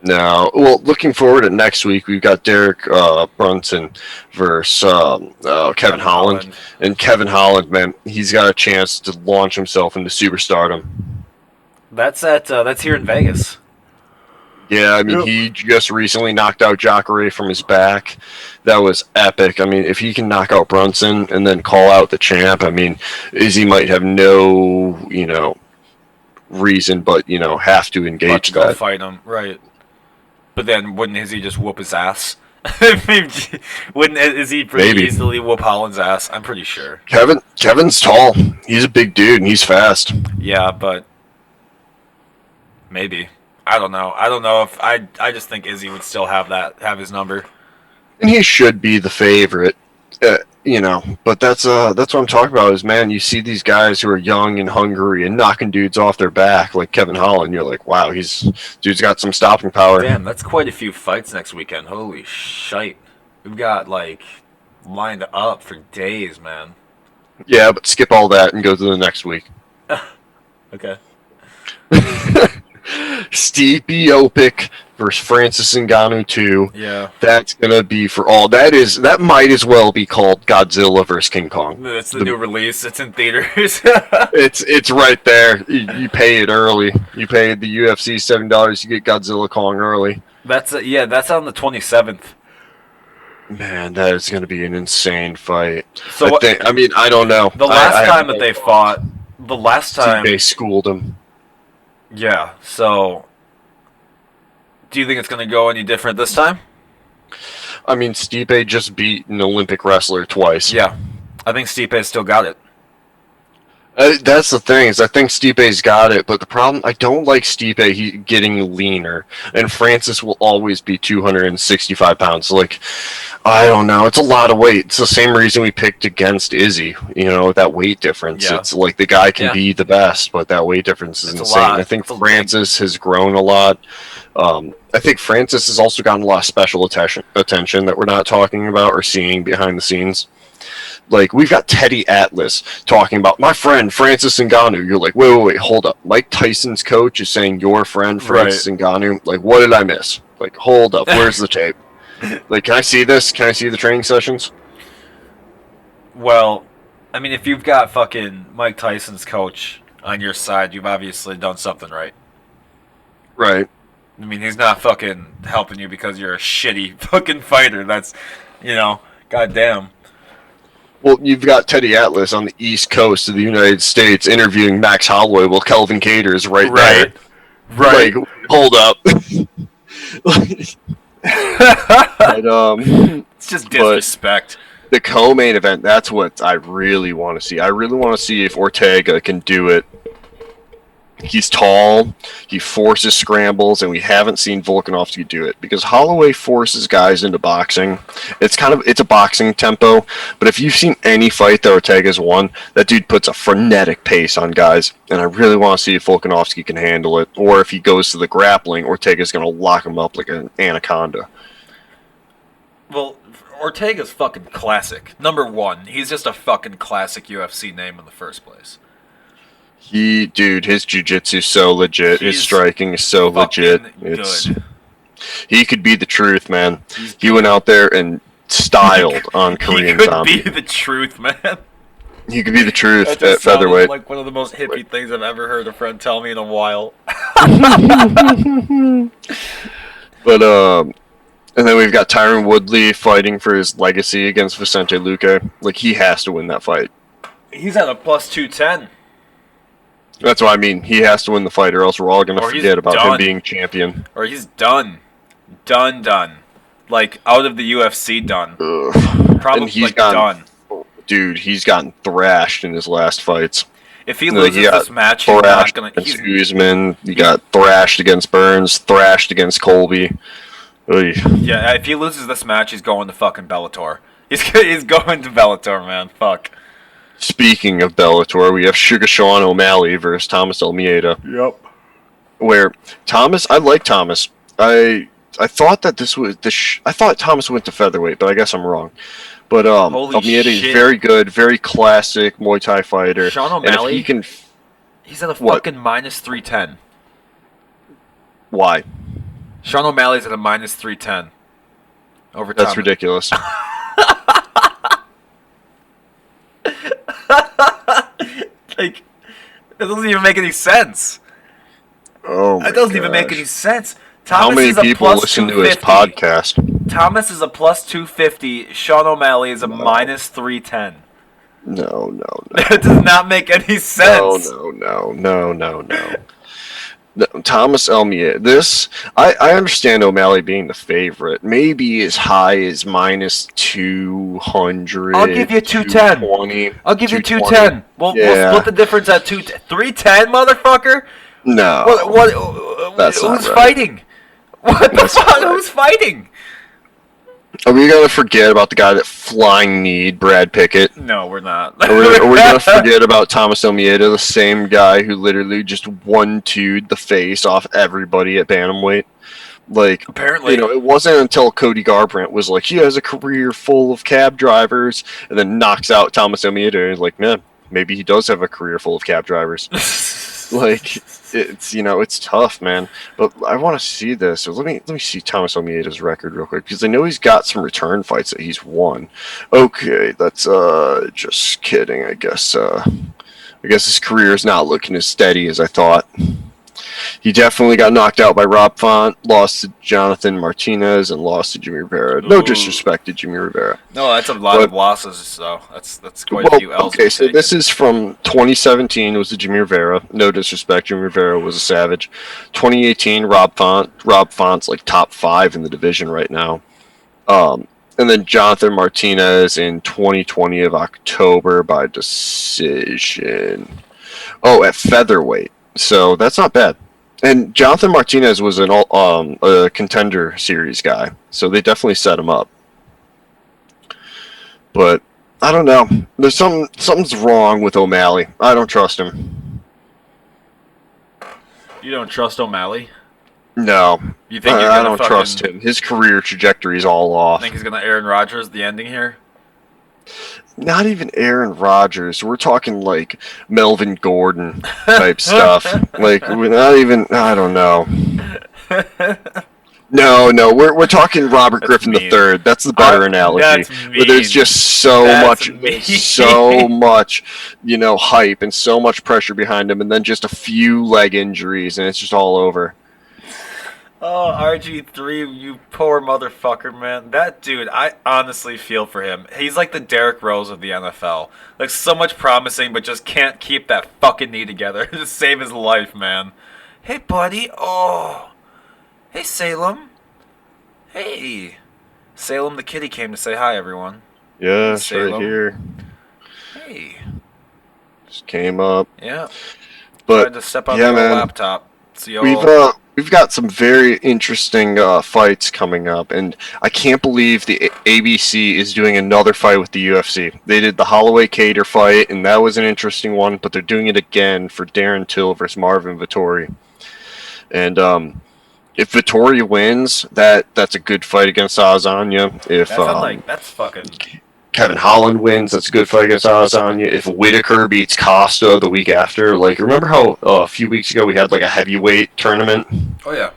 No. Well, looking forward to next week, we've got Derek Brunson versus Kevin Holland. And Kevin Holland, man, he's got a chance to launch himself into superstardom. That's here in Vegas. Yeah, I mean, he just recently knocked out Jacare from his back. That was epic. I mean, if he can knock out Brunson and then call out the champ, I mean, Izzy might have no, reason but, have to About engage to go that. fight him, right? But then wouldn't Izzy just whoop his ass? Wouldn't Izzy pretty Maybe. easily whoop Holland's ass? I'm pretty sure. Kevin's tall. He's a big dude and he's fast. Yeah, but maybe. I don't know. I don't know if I just think Izzy would still have his number. And he should be the favorite, But that's what I'm talking about. Is man, you see these guys who are young and hungry and knocking dudes off their back, like Kevin Holland. You're like, wow, dude's got some stopping power. Damn, that's quite a few fights next weekend. Holy shite. We've got like lined up for days, man. Yeah, but skip all that and go to the next week. Okay. Steve Biopic versus Francis Ngannou 2. Yeah. That's gonna be for all. That might as well be called Godzilla versus King Kong. It's the new release. It's in theaters. It's right there. You pay it early. You pay the UFC $7. You get Godzilla Kong early. That's on the 27th. Man, that is going to be an insane fight. So I don't know. The last time that they fought, the last time they schooled him. Yeah. So, do you think it's going to go any different this time? I mean, Stipe just beat an Olympic wrestler twice. Yeah, I think Stipe's still got it. That's the thing is I think Stipe's got it, but the problem I don't like Stipe getting leaner, and Francis will always be 265 pounds. Like I don't know, it's a lot of weight. It's the same reason we picked against Izzy. That weight difference. Yeah. It's like the guy can Yeah. be the best, but that weight difference is It's a insane. lot. I think It's a Francis has grown a lot. I think Francis has also gotten a lot of special attention that we're not talking about or seeing behind the scenes. Like, we've got Teddy Atlas talking about my friend Francis Ngannou. You're like, wait, hold up. Mike Tyson's coach is saying your friend Francis Ngannou. Like, what did I miss? Like, hold up. Where's the tape? Like, can I see this? Can I see the training sessions? Well, I mean, if you've got fucking Mike Tyson's coach on your side, you've obviously done something right. Right. I mean, he's not fucking helping you because you're a shitty fucking fighter. That's, goddamn. Well, you've got Teddy Atlas on the East Coast of the United States interviewing Max Holloway while Kelvin Cater is right there. Right. Like, hold up. But, it's just disrespect. The co-main event, that's what I really want to see. I really want to see if Ortega can do it. He's tall, he forces scrambles, and we haven't seen Volkanovski do it because Holloway forces guys into boxing. It's a boxing tempo, but if you've seen any fight that Ortega's won, that dude puts a frenetic pace on guys, and I really want to see if Volkanovski can handle it, or if he goes to the grappling, Ortega's going to lock him up like an anaconda. Well, Ortega's fucking classic. Number one, he's just a fucking classic UFC name in the first place. His jiu-jitsu's so legit. His striking is so legit. He could be the truth, man. He went out there and styled on Korean Zombie. He could be the truth, man. He could be the truth at featherweight. Like one of the most hippie things I've ever heard a friend tell me in a while. But and then we've got Tyron Woodley fighting for his legacy against Vicente Luque. Like, he has to win that fight. He's at a plus 210. That's what I mean. He has to win the fight, or else we're all going to forget about him being champion. Or he's done. Done. Like, out of the UFC, done. Probably done. Dude, he's gotten thrashed in his last fights. If he loses this match, he's not going to... Usman, he got thrashed against Burns, thrashed against Colby. Oy. Yeah, if he loses this match, he's going to fucking Bellator. He's going to Bellator, man. Fuck. Speaking of Bellator, we have Sugar Sean O'Malley versus Thomas Almeida. Yep. Where I like Thomas. I thought that this was I thought Thomas went to featherweight, but I guess I'm wrong. But Almeida is very good, very classic Muay Thai fighter. Sean O'Malley, and if he can, he's at a fucking minus 310. Why? Sean O'Malley's at a minus 310. Over Thomas. That's ridiculous. Like, it doesn't even make any sense. Oh my It doesn't even make any sense. Thomas, how many people listen to his podcast? Thomas is a plus 250. Sean O'Malley is a minus 310. No. It does not make any sense. No. Thomas Almeida. I understand O'Malley being the favorite. Maybe as high as minus 200. I'll give you 210. I'll give you 210. We'll split the difference at 310, motherfucker. No. Who's fighting? What the fuck? Who's fighting? Are we going to forget about the guy that flying kneed Brad Pickett? No, we're not. Are we going to forget about Thomas Almeida, the same guy who literally just 1-2'd the face off everybody at bantamweight? Like, apparently, it wasn't until Cody Garbrandt was like, he has a career full of cab drivers, and then knocks out Thomas Almeida, and he's like, man, maybe he does have a career full of cab drivers. Like, it's tough, man. But I want to see this. So let me see Thomas Almeida's record real quick, because I know he's got some return fights that he's won. Okay, that's just kidding. I guess his career is not looking as steady as I thought. He definitely got knocked out by Rob Font, lost to Jonathan Martinez, and lost to Jimmy Rivera. No disrespect to Jimmy Rivera. No, that's a lot of losses, so that's quite a few L's. Okay, so this is from 2017. It was to Jimmy Rivera. No disrespect, Jimmy Rivera was a savage. 2018, Rob Font. Rob Font's like top 5 in the division right now. And then Jonathan Martinez in 2020 of October by decision. Oh, at featherweight. So that's not bad. And Jonathan Martinez was a contender series guy, so they definitely set him up. But I don't know. There's something's wrong with O'Malley. I don't trust him. You don't trust O'Malley? No, You think he's I gonna don't fucking? trust him. His career trajectory's all off. Think he's gonna Aaron Rodgers the ending here? Not even Aaron Rodgers. We're talking like Melvin Gordon type stuff. Like we're not even. I don't know. No. We're talking Robert Griffin mean. III. That's the better analogy. That's Where there's mean. just so That's much, hype and so much pressure behind him, and then just a few leg injuries, and it's just all over. Oh, RG3, you poor motherfucker, man. That dude, I honestly feel for him. He's like the Derrick Rose of the NFL. Like, so much promising, but just can't keep that fucking knee together to save his life, man. Hey, buddy. Oh. Hey, Salem. Hey. Salem the kitty came to say hi, everyone. Yeah, it's Salem. right here. Hey. Just came up. Yeah. But Tried to step on yeah, the man. laptop. See y'all. We've got some very interesting fights coming up, and I can't believe the ABC is doing another fight with the UFC. They did the Holloway Cater fight, and that was an interesting one, but they're doing it again for Darren Till versus Marvin Vettori. And if Vettori wins, that's a good fight against Adesanya. If That's fucking. Kevin Holland wins, that's a good fight against Adesanya. If Whitaker beats Costa the week after, like, remember how a few weeks ago we had like a heavyweight tournament? Oh, yeah.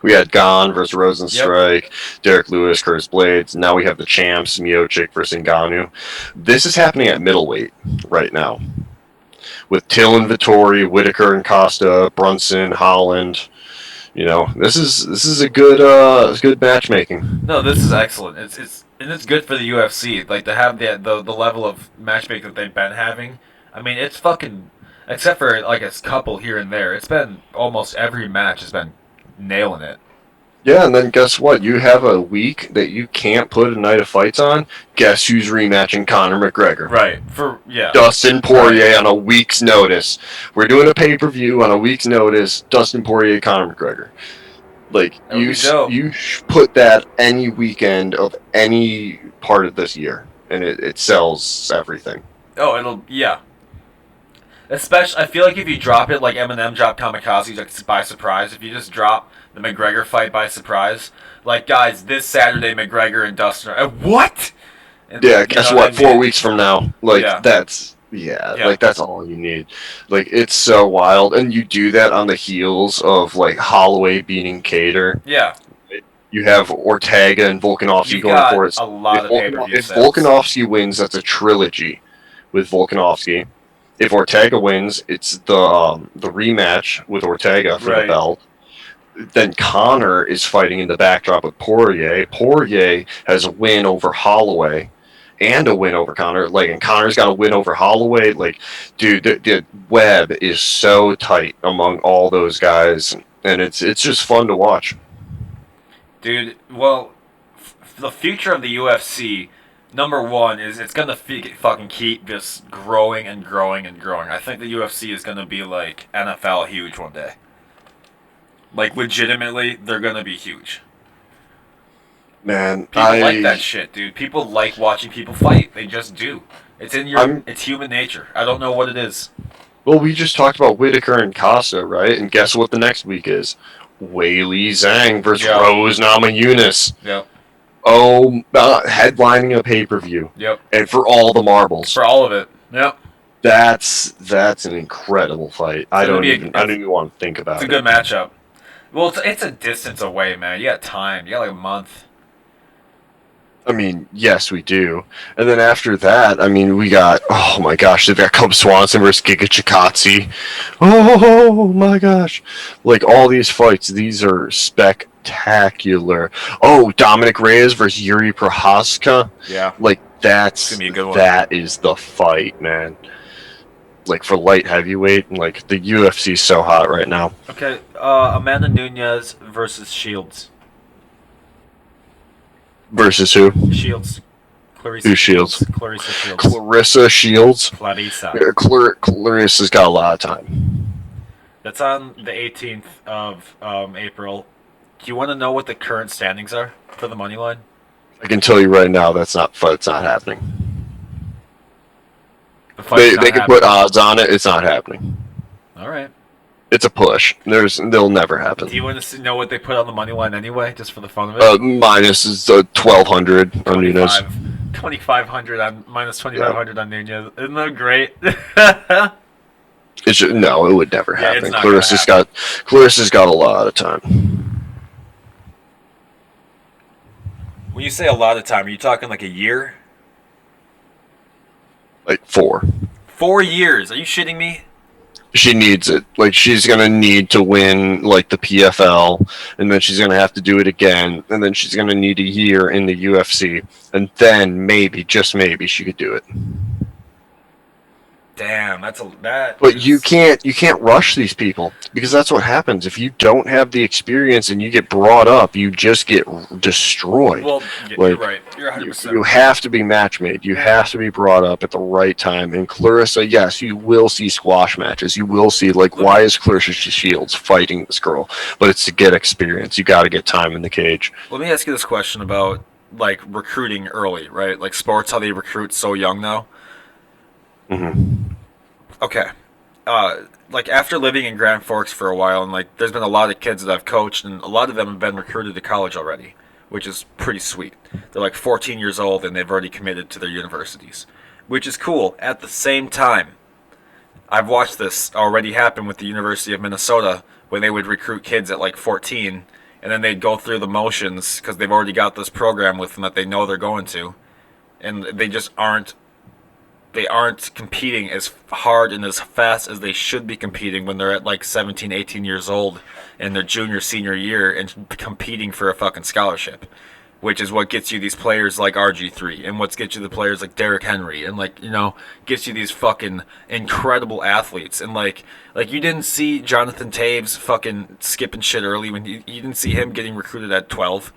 We had Gon versus Rosenstrike, Derek Lewis, Curtis Blades. Now we have the champs, Miocic versus Ngannou. This is happening at middleweight right now. With Till and Vettori, Whitaker and Costa, Brunson, Holland. This is a good matchmaking. No, this is excellent. It's good for the UFC, like to have the level of matchmaking that they've been having. I mean, it's fucking, except for like a couple here and there. It's been almost every match has been nailing it. Yeah, and then guess what? You have a week that you can't put a night of fights on. Guess who's rematching Conor McGregor? Right. Dustin Poirier on a week's notice. We're doing a pay-per-view on a week's notice. Dustin Poirier, Conor McGregor. Like, you put that any weekend of any part of this year, and it sells everything. Oh, yeah. Especially, I feel like if you drop it like Eminem dropped Kamikaze like by surprise, if you just drop the McGregor fight by surprise, like, guys, this Saturday McGregor and Dustin are what? And, yeah, guess what? 4 weeks from now, like, that's like, that's all you need. Like, it's so wild, and you do that on the heels of like Holloway beating Cater. Yeah. You have Ortega and Volkanovski going for it. A lot of pay-per-view if Volkanovski wins, that's a trilogy with Volkanovski. If Ortega wins, it's the rematch with Ortega for the belt. Then Conor is fighting in the backdrop with Poirier. Poirier has a win over Holloway and a win over Conor. Like, and Conor's got a win over Holloway. Like, dude, the web is so tight among all those guys, and it's just fun to watch. Dude, well, the future of the UFC, number one, is it's going to fucking keep just growing and growing and growing. I think the UFC is going to be like NFL huge one day. Like, legitimately, they're going to be huge. Man, people like that shit, dude. People like watching people fight. They just do. It's human nature. I don't know what it is. Well, we just talked about Whitaker and Costa, right? And guess what the next week is? Weili Zhang versus Rose Namajunas. Yep. Oh, headlining a pay-per-view. Yep. And for all the marbles. For all of it. Yep. That's an incredible fight. I don't even want to think about it. It's a good matchup. Well, it's a distance away, man. You got time. You got like a month. I mean, yes, we do. And then after that, I mean, we got, oh my gosh, they've got Cub Swanson versus Giga Chikadze. Oh my gosh. Like, all these fights, these are spectacular. Oh, Dominic Reyes versus Yuri Prochazka. Yeah. Like, It's gonna be a good one. That is the fight, man. Like, for light heavyweight, like, the UFC is so hot right now. Okay, Amanda Nunes versus Shields. Versus who? Shields. Who Shields? Clarissa Shields. Clarissa Shields. Clarissa. Clarissa's got a lot of time. That's on the 18th of April. Do you want to know what the current standings are for the money line? I can tell you right now that's not happening. They can put odds on it. It's not happening. All right. It's a push. They'll never happen. Do you want to know what they put on the money line anyway, just for the fun of it? Minus is 1,200 on Nunez. 2,500 on minus 2,500 on Nunez. Isn't that great? No, it would never happen. It's not Clarissa's got a lot of time. When you say a lot of time, are you talking like a year? Like 4. 4 years? Are you shitting me? She needs it. Like, she's gonna need to win like the PFL, and then she's gonna have to do it again, and then she's gonna need a year in the UFC, and then maybe, just maybe, she could do it. Damn, But you can't rush these people, because that's what happens. If you don't have the experience and you get brought up, you just get destroyed. Well, you're right. You're 100%. You have to be match made. You have to be brought up at the right time. And Clarissa, yes, you will see squash matches. You will see, like, why is Clarissa Shields fighting this girl? But it's to get experience. You got to get time in the cage. Let me ask you this question about, like, recruiting early, right? Like, sports, how they recruit so young now. Mm-hmm. Okay. Like, after living in Grand Forks for a while, and, like, there's been a lot of kids that I've coached, and a lot of them have been recruited to college already, which is pretty sweet. They're, like, 14 years old, and they've already committed to their universities, which is cool. At the same time, I've watched this already happen with the University of Minnesota, when they would recruit kids at, like, 14, and then they'd go through the motions, because they've already got this program with them that they know they're going to, and they just aren't competing as hard and as fast as they should be competing when they're at like 17, 18 years old in their junior, senior year and competing for a fucking scholarship, which is what gets you these players like RG3 and what gets you the players like Derrick Henry and, like, you know, gets you these fucking incredible athletes. And like you didn't see Jonathan Taves fucking skipping shit early when you didn't see him getting recruited at 12.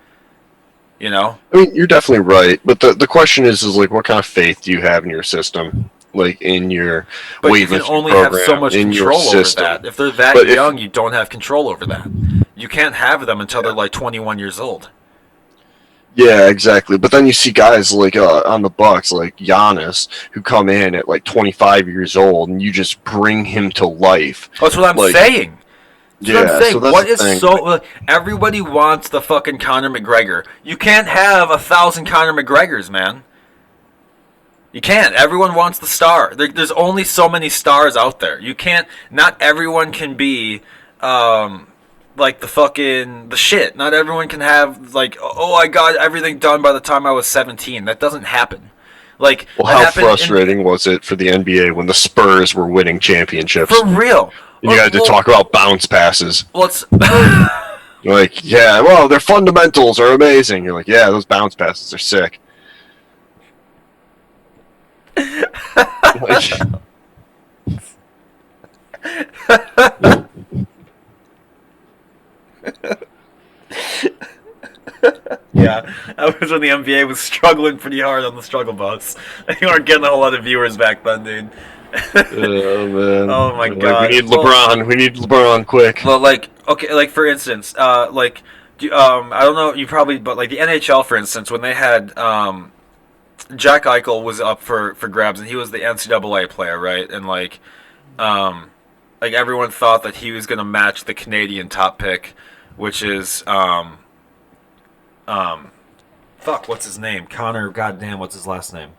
You know? I mean, you're definitely right, but the question is like, what kind of faith do you have in your system, like in your weightlifting program? But you can only have so much control over that. If they're that young, you don't have control over that. You can't have them until they're like 21 years old. Yeah, exactly. But then you see guys like on the Bucks, like Giannis, who come in at like 25 years old, and you just bring him to life. That's what I'm saying. Yeah, so that's what is so? Everybody wants the fucking Conor McGregor. You can't have 1,000 Conor McGregors, man. You can't. Everyone wants the star. There's only so many stars out there. You can't. Not everyone can be, like the shit. Not everyone can have like, oh, I got everything done by the time I was 17. That doesn't happen. Like, well, how frustrating was it for the NBA when the Spurs were winning championships? For real. You had to talk about bounce passes. Well, it's you're like, yeah, well, their fundamentals are amazing. You're like, yeah, those bounce passes are sick. Yeah, that was when the NBA was struggling pretty hard on the struggle bus. You weren't getting a whole lot of viewers back then, dude. Oh man! Oh my god! We need LeBron. We need LeBron quick. Well, like, okay, like for instance, I don't know, you probably, but like the NHL, for instance, when they had Jack Eichel was up for grabs, and he was the NCAA player, right? And like everyone thought that he was gonna match the Canadian top pick, which is what's his name? Connor. Goddamn, what's his last name?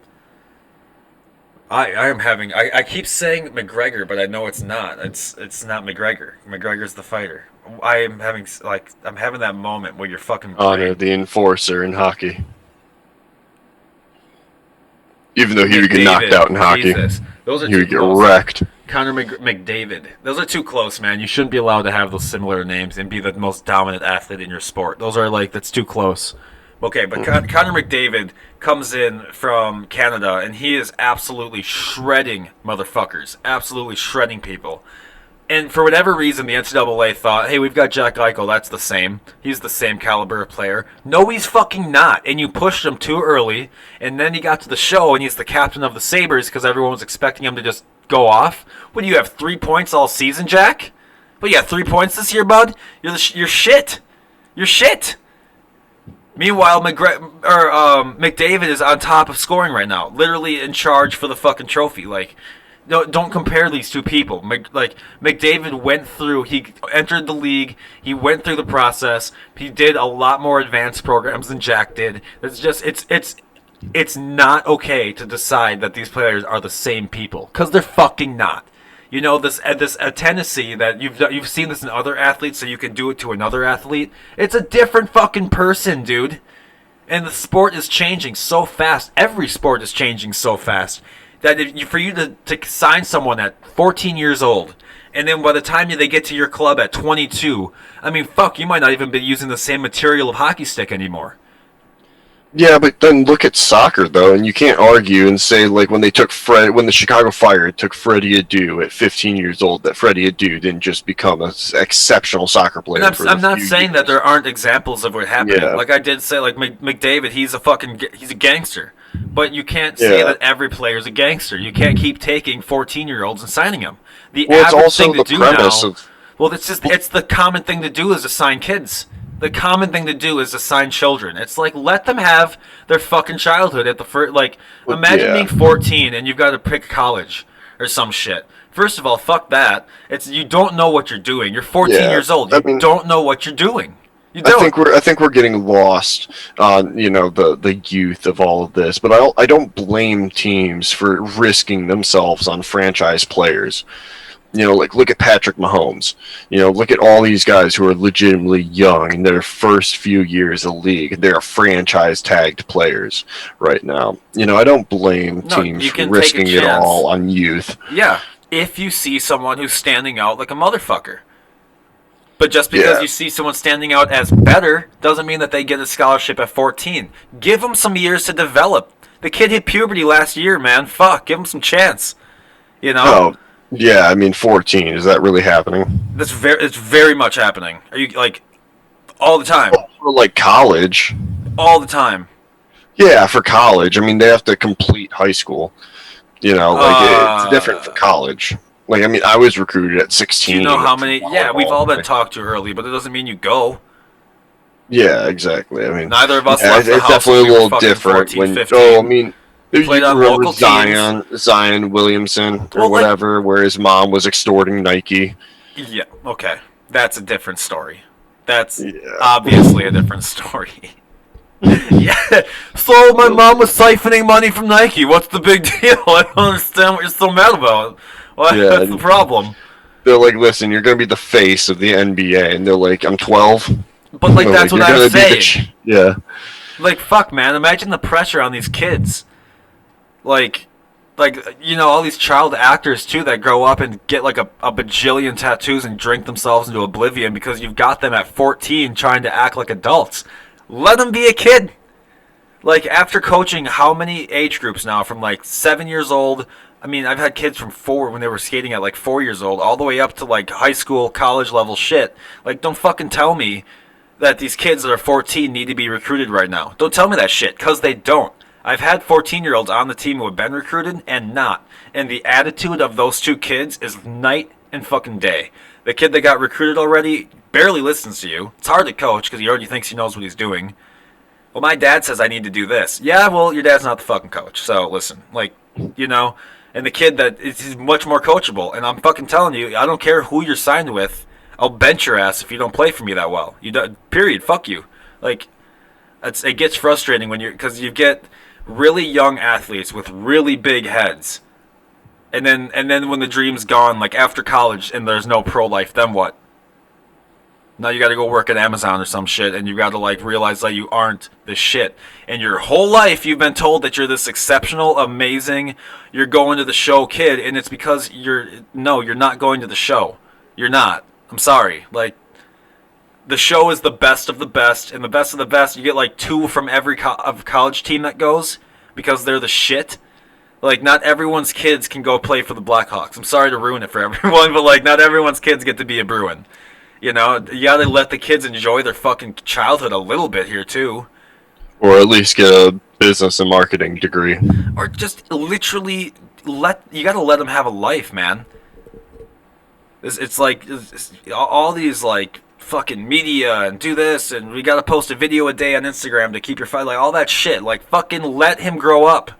I keep saying McGregor, but I know it's not. It's not McGregor. McGregor's the fighter. I'm having that moment where you're fucking Honor, the enforcer in hockey. Even though he would get knocked out in hockey. Jesus. Those are he would get wrecked. Connor McDavid. Those are too close, man. You shouldn't be allowed to have those similar names and be the most dominant athlete in your sport. Those are that's too close. Okay, but Connor McDavid comes in from Canada, and he is absolutely shredding motherfuckers. Absolutely shredding people. And for whatever reason, the NCAA thought, hey, we've got Jack Eichel, that's the same. He's the same caliber of player. No, he's fucking not. And you pushed him too early, and then he got to the show, and he's the captain of the Sabres because everyone was expecting him to just go off. What do you have, 3 points all season, Jack? What, you got 3 points this year, bud? You're shit. You're shit. Meanwhile, McDavid is on top of scoring right now, literally in charge for the fucking trophy. Like, no, don't compare these two people. McDavid went through. He entered the league. He went through the process. He did a lot more advanced programs than Jack did. It's not okay to decide that these players are the same people because they're fucking not. You know, this a tendency that you've seen this in other athletes, so you can do it to another athlete. It's a different fucking person, dude. And the sport is changing so fast. Every sport is changing so fast that for you to sign someone at 14 years old, and then by the time they get to your club at 22, I mean, fuck, you might not even be using the same material of hockey stick anymore. Yeah, but then look at soccer though, and you can't argue and say like when the Chicago Fire took Freddie Adu at 15 years old, that Freddie Adu didn't just become an exceptional soccer player. I'm not saying that there aren't examples of what happened. Yeah. Like I did say, like McDavid, he's a gangster, but you can't say that every player is a gangster. You can't keep taking 14-year-olds and signing them. It's also the premise of. Well, it's the common thing to do is to sign kids. The common thing to do is to sign children. It's like, let them have their fucking childhood at the first. Like, imagine being 14 and you've got to pick college or some shit. First of all, fuck that. You don't know what you're doing. You're 14 years old. You don't know what you're doing. You don't. I think we're getting lost on the youth of all of this. But I don't blame teams for risking themselves on franchise players. Like look at Patrick Mahomes. Look at all these guys who are legitimately young in their first few years of league. They're franchise tagged players right now. I don't blame teams for risking it all on youth. Yeah, if you see someone who's standing out like a motherfucker. But just because you see someone standing out as better doesn't mean that they get a scholarship at 14. Give them some years to develop. The kid hit puberty last year, man. Fuck, give him some chance. Oh. Yeah, I mean, 14. Is that really happening? It's very much happening. Are you like all the time? For like college. All the time. Yeah, for college. I mean, they have to complete high school. It's different for college. Like, I mean, I was recruited at 16. Do you know how many? Yeah, we've all been talked to early, but it doesn't mean you go. Yeah, exactly. I mean, neither of us left the it's house definitely a little different 14, when. 15. Oh, I mean. Played on local teams. Zion Williamson or whatever, where his mom was extorting Nike. Yeah, okay. That's a different story. That's obviously a different story. Yeah. So my mom was siphoning money from Nike. What's the big deal? I don't understand what you're so mad about. What's the problem? They're like, listen, you're going to be the face of the NBA. And they're like, I'm 12. But like, that's what I'm saying. Yeah. Like, fuck, man. Imagine the pressure on these kids. Like, all these child actors, too, that grow up and get, like, a bajillion tattoos and drink themselves into oblivion because you've got them at 14 trying to act like adults. Let them be a kid. Like, after coaching how many age groups now? From, like, 7 years old. I mean, I've had kids from 4 when they were skating at, like, 4 years old, all the way up to, like, high school, college level shit. Like, don't fucking tell me that these kids that are 14 need to be recruited right now. Don't tell me that shit, because they don't. I've had 14-year-olds on the team who have been recruited and not. And the attitude of those two kids is night and fucking day. The kid that got recruited already barely listens to you. It's hard to coach because he already thinks he knows what he's doing. Well, my dad says I need to do this. Yeah, well, your dad's not the fucking coach. So, listen, like, and the kid that is much more coachable. And I'm fucking telling you, I don't care who you're signed with. I'll bench your ass if you don't play for me that well. Period. Fuck you. Like, it gets frustrating because you get really young athletes with really big heads, and then when the dream's gone, like after college and there's no pro life, then what? Now you got to go work at Amazon or some shit, and you got to like realize that you aren't the shit. And your whole life you've been told that you're this exceptional, amazing, you're going to the show kid, and it's because you're not going to the show. You're not. I'm sorry. Like, the show is the best of the best, and the best of the best, you get like 2 from every college team that goes because they're the shit. Like, not everyone's kids can go play for the Blackhawks. I'm sorry to ruin it for everyone, but like, not everyone's kids get to be a Bruin. You know, you gotta let the kids enjoy their fucking childhood a little bit here too, Or at least get a business and marketing degree. or just literally you gotta let them have a life, man. It's like all these like fucking media and do this and we gotta post a video a day on Instagram to keep your fight, like all that shit. Like fucking let him grow up.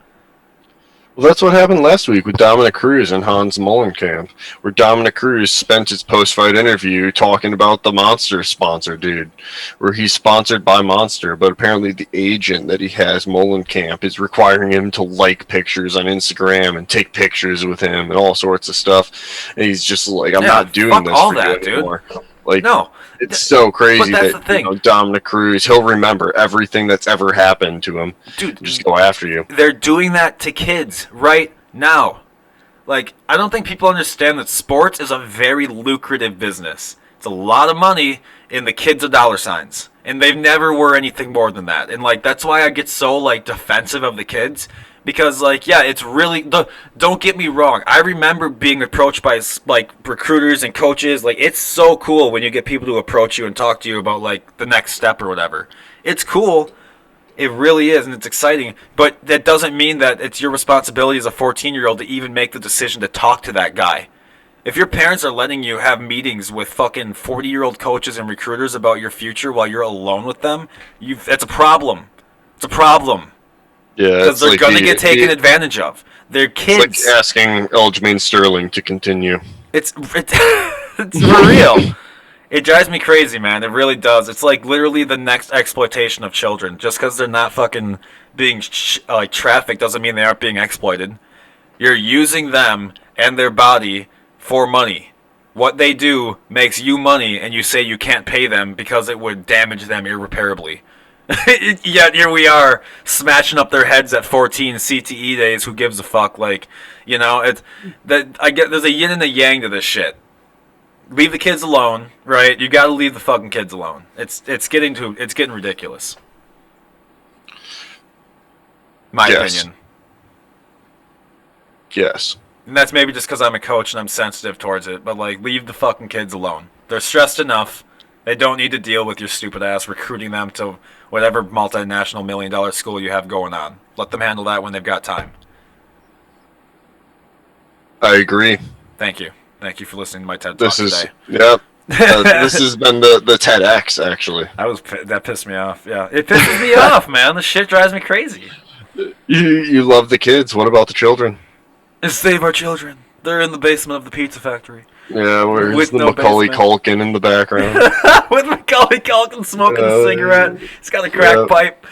Well, that's what happened last week with Dominic Cruz and Hans Mullenkamp, where Dominic Cruz spent his post-fight interview talking about the Monster sponsor dude, where he's sponsored by Monster, but apparently the agent that he has, Mullenkamp, is requiring him to like pictures on Instagram and take pictures with him and all sorts of stuff. And he's just like, I'm not doing this all for that, you anymore. Dude. Like, no. It's so crazy that's that the thing. Dominic Cruz, he'll remember everything that's ever happened to him. Dude, just go after you. They're doing that to kids right now. Like, I don't think people understand that sports is a very lucrative business. It's a lot of money, and the kids are dollar signs. And they've never were anything more than that. And, like, that's why I get so, like, defensive of the kids. Because, like, yeah, it's really... Don't get me wrong. I remember being approached by, like, recruiters and coaches. Like, it's so cool when you get people to approach you and talk to you about, like, the next step or whatever. It's cool. It really is, and it's exciting. But that doesn't mean that it's your responsibility as a 14-year-old to even make the decision to talk to that guy. If your parents are letting you have meetings with fucking 40-year-old coaches and recruiters about your future while you're alone with them, that's a problem. It's a problem. Yeah, because they're gonna get taken advantage of. They're kids. It's like asking Aljamain Sterling to continue. It's for real. It drives me crazy, man. It really does. It's like literally the next exploitation of children. Just because they're not fucking being like trafficked doesn't mean they aren't being exploited. You're using them and their body for money. What they do makes you money, and you say you can't pay them because it would damage them irreparably. Yet here we are smashing up their heads at 14 CTE days. Who gives a fuck? Like, you know, it's that I get. There's a yin and a yang to this shit. Leave the kids alone, right? You got to leave the fucking kids alone. It's getting ridiculous. My opinion. Yes. And that's maybe just because I'm a coach and I'm sensitive towards it. But like, leave the fucking kids alone. They're stressed enough. They don't need to deal with your stupid ass recruiting them to whatever multinational $1 million school you have going on. Let them handle that when they've got time. I agree. Thank you. Thank you for listening to my TED Talk today. Yep. This has been the TEDx, actually. That pissed me off. Yeah, it pisses me off, man. This shit drives me crazy. You love the kids. What about the children? Save our children. They're in the basement of the pizza factory. Yeah, where's the Macaulay Culkin in the background? With Macaulay Culkin smoking a cigarette. He's got a crack pipe.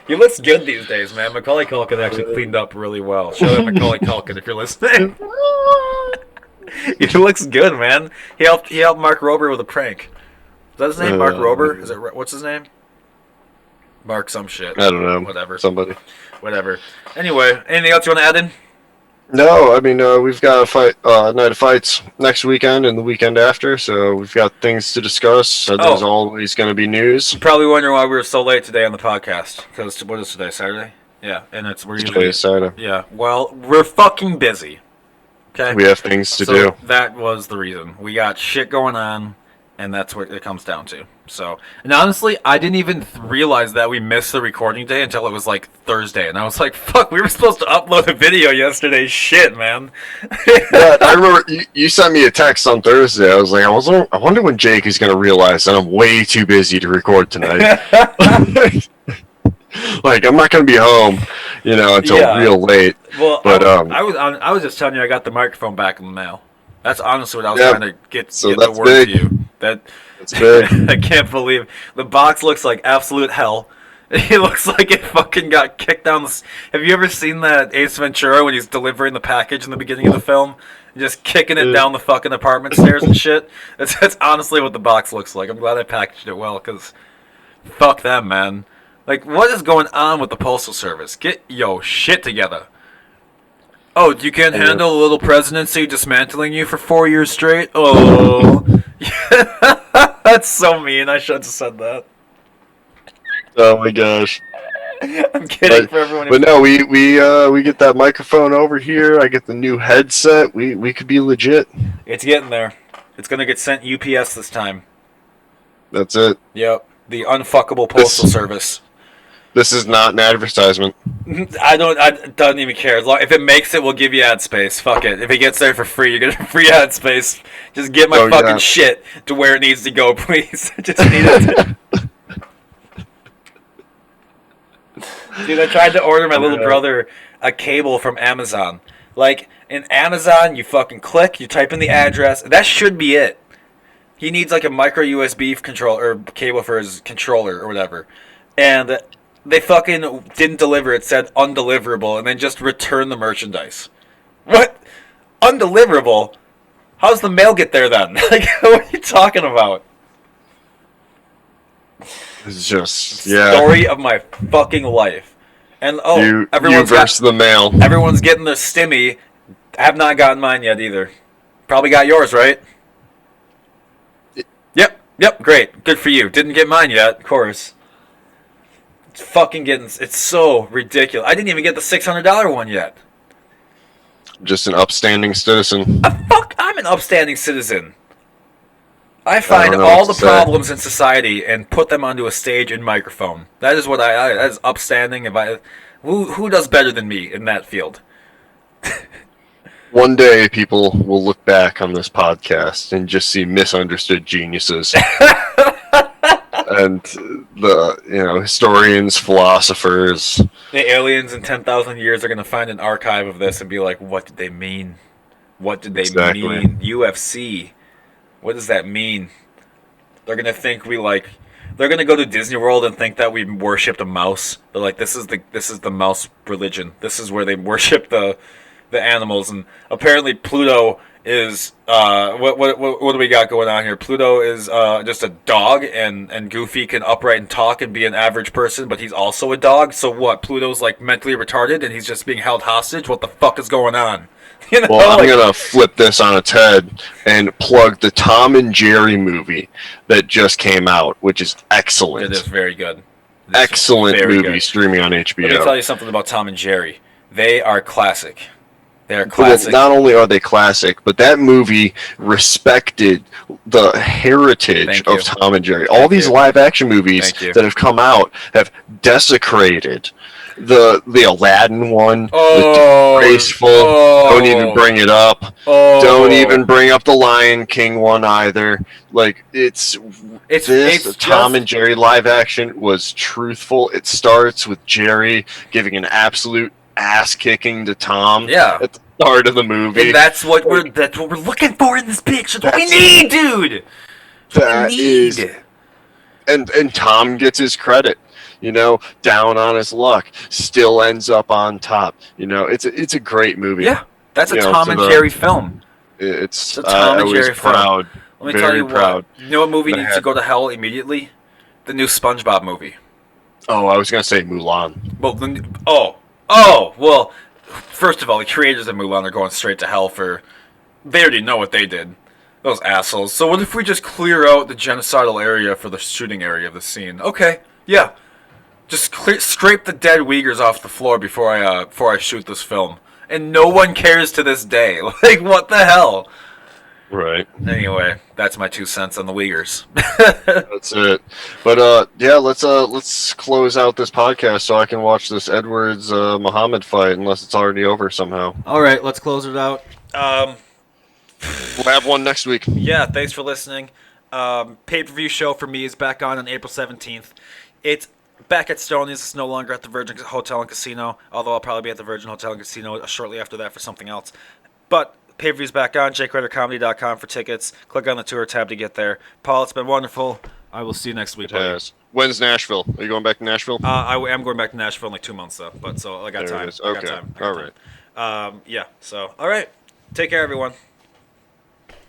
He looks good these days, man. Macaulay Culkin actually cleaned up really well. Shout out Macaulay Culkin if you're listening. He looks good, man. He helped Mark Rober with a prank. Is that his name? Mark Rober? Is it? What's his name? Mark some shit. I don't know. Whatever. Somebody. Whatever. Anyway, anything else you want to add in? No, I mean, we've got a night of fights next weekend and the weekend after, so we've got things to discuss. So there's always going to be news. You're probably wondering why we were so late today on the podcast. Because what is today, Saturday? Yeah, and we're usually Saturday. Yeah, well, we're fucking busy. Okay, we have things to do. That was the reason. We got shit going on, and that's what it comes down to. So, and honestly, I didn't even realize that we missed the recording day until it was like Thursday, and I was like, "Fuck, we were supposed to upload a video yesterday." Shit, man. Yeah, I remember you sent me a text on Thursday. I was like, I wonder when Jake is going to realize that I'm way too busy to record tonight. Like, I'm not going to be home, until real late. Well, but I was just telling you I got the microphone back in the mail. That's honestly what I was trying to get the word to you. That's big. I can't believe the box looks like absolute hell. It looks like it fucking got kicked down. Have you ever seen that Ace Ventura when he's delivering the package in the beginning of the film? Just kicking it down the fucking apartment stairs and shit. That's honestly what the box looks like. I'm glad I packaged it well, because fuck them, man. Like, what is going on with the Postal Service? Get yo shit together. Oh, you can't handle a little presidency dismantling you for 4 years straight? Oh. That's so mean. I should have said that. Oh my gosh. I'm kidding for everyone. But no, we get that microphone over here. I get the new headset. We could be legit. It's getting there. It's gonna get sent UPS this time. That's it. Yep, the unfuckable postal service. This is not an advertisement. I don't even care. If it makes it, we'll give you ad space. Fuck it. If it gets there for free, you get free ad space. Just get my fucking shit to where it needs to go, please. I just need it. Dude, I tried to order my little brother a cable from Amazon. Like, in Amazon, you fucking click, you type in the address. That should be it. He needs like a micro USB controller or cable for his controller or whatever. And they fucking didn't deliver. It said undeliverable, and then just return the merchandise. What? Undeliverable? How's the mail get there then? Like, what are you talking about? It's just Story of my fucking life. And everyone's versus the mail. Everyone's getting their stimmy. I have not gotten mine yet either. Probably got yours, right? Yep, great. Good for you. Didn't get mine yet, of course. It's so ridiculous. I didn't even get the $600 one yet. Just an upstanding citizen. I'm an upstanding citizen. I find all the problems in society and put them onto a stage and microphone. That is that is upstanding. Who does better than me in that field? One day, people will look back on this podcast and just see misunderstood geniuses. And the historians, philosophers. The aliens in 10,000 years are going to find an archive of this and be like, what did they mean? What did they mean? UFC. What does that mean? They're going to think they're going to go to Disney World and think that we worshipped a mouse. They're like, this is the mouse religion. This is where they worship the animals. And apparently Pluto is what do we got going on here? Pluto is just a dog, and Goofy can upright and talk and be an average person, but he's also a dog. So what? Pluto's like mentally retarded and he's just being held hostage. What the fuck is going on? You know, well, I'm gonna flip this on its head and plug the Tom and Jerry movie that just came out, which is excellent. It is very good. Excellent movie streaming on HBO. Let me tell you something about Tom and Jerry. They are classic. They're classic. Not only are they classic, but that movie respected the heritage of Tom and Jerry. All these live-action movies that have come out have desecrated the Aladdin one, the Graceful. Don't even bring it up. Don't even bring up the Lion King one either. Like it's Tom and Jerry live action was truthful. It starts with Jerry giving an absolute ass kicking to Tom at the start of the movie. And that's what we're looking for in this bitch. That's what we need, dude. And Tom gets his credit. Down on his luck, still ends up on top. It's a great movie. Yeah, that's a Tom and Jerry film. It's a Tom and Jerry film. Let me tell you what. You know what movie needs to go to hell immediately? The new SpongeBob movie. Oh, I was gonna say Mulan. Well, first of all, the creators of Mulan are going straight to hell they already know what they did. Those assholes. So what if we just clear out the genocidal area for the shooting area of the scene? Okay, yeah. Just scrape the dead Uyghurs off the floor before I shoot this film. And no one cares to this day. Like, what the hell? Right. Anyway, that's my 2 cents on the Uyghurs. That's it. But let's close out this podcast so I can watch this Edwards Muhammad fight, unless it's already over somehow. All right, let's close it out. We'll have one next week. Yeah, thanks for listening. Pay-per-view show for me is back on April 17th. It's back at Stoney's. It's no longer at the Virgin Hotel and Casino, although I'll probably be at the Virgin Hotel and Casino shortly after that for something else. But pay-per-view's back on, jakeridercomedy.com for tickets. Click on the tour tab to get there. Paul, it's been wonderful. I will see you next week. Yes. When's Nashville? Are you going back to Nashville? I am going back to Nashville in like 2 months, though. But so I got time. Okay. All right. Yeah. So, all right. Take care, everyone.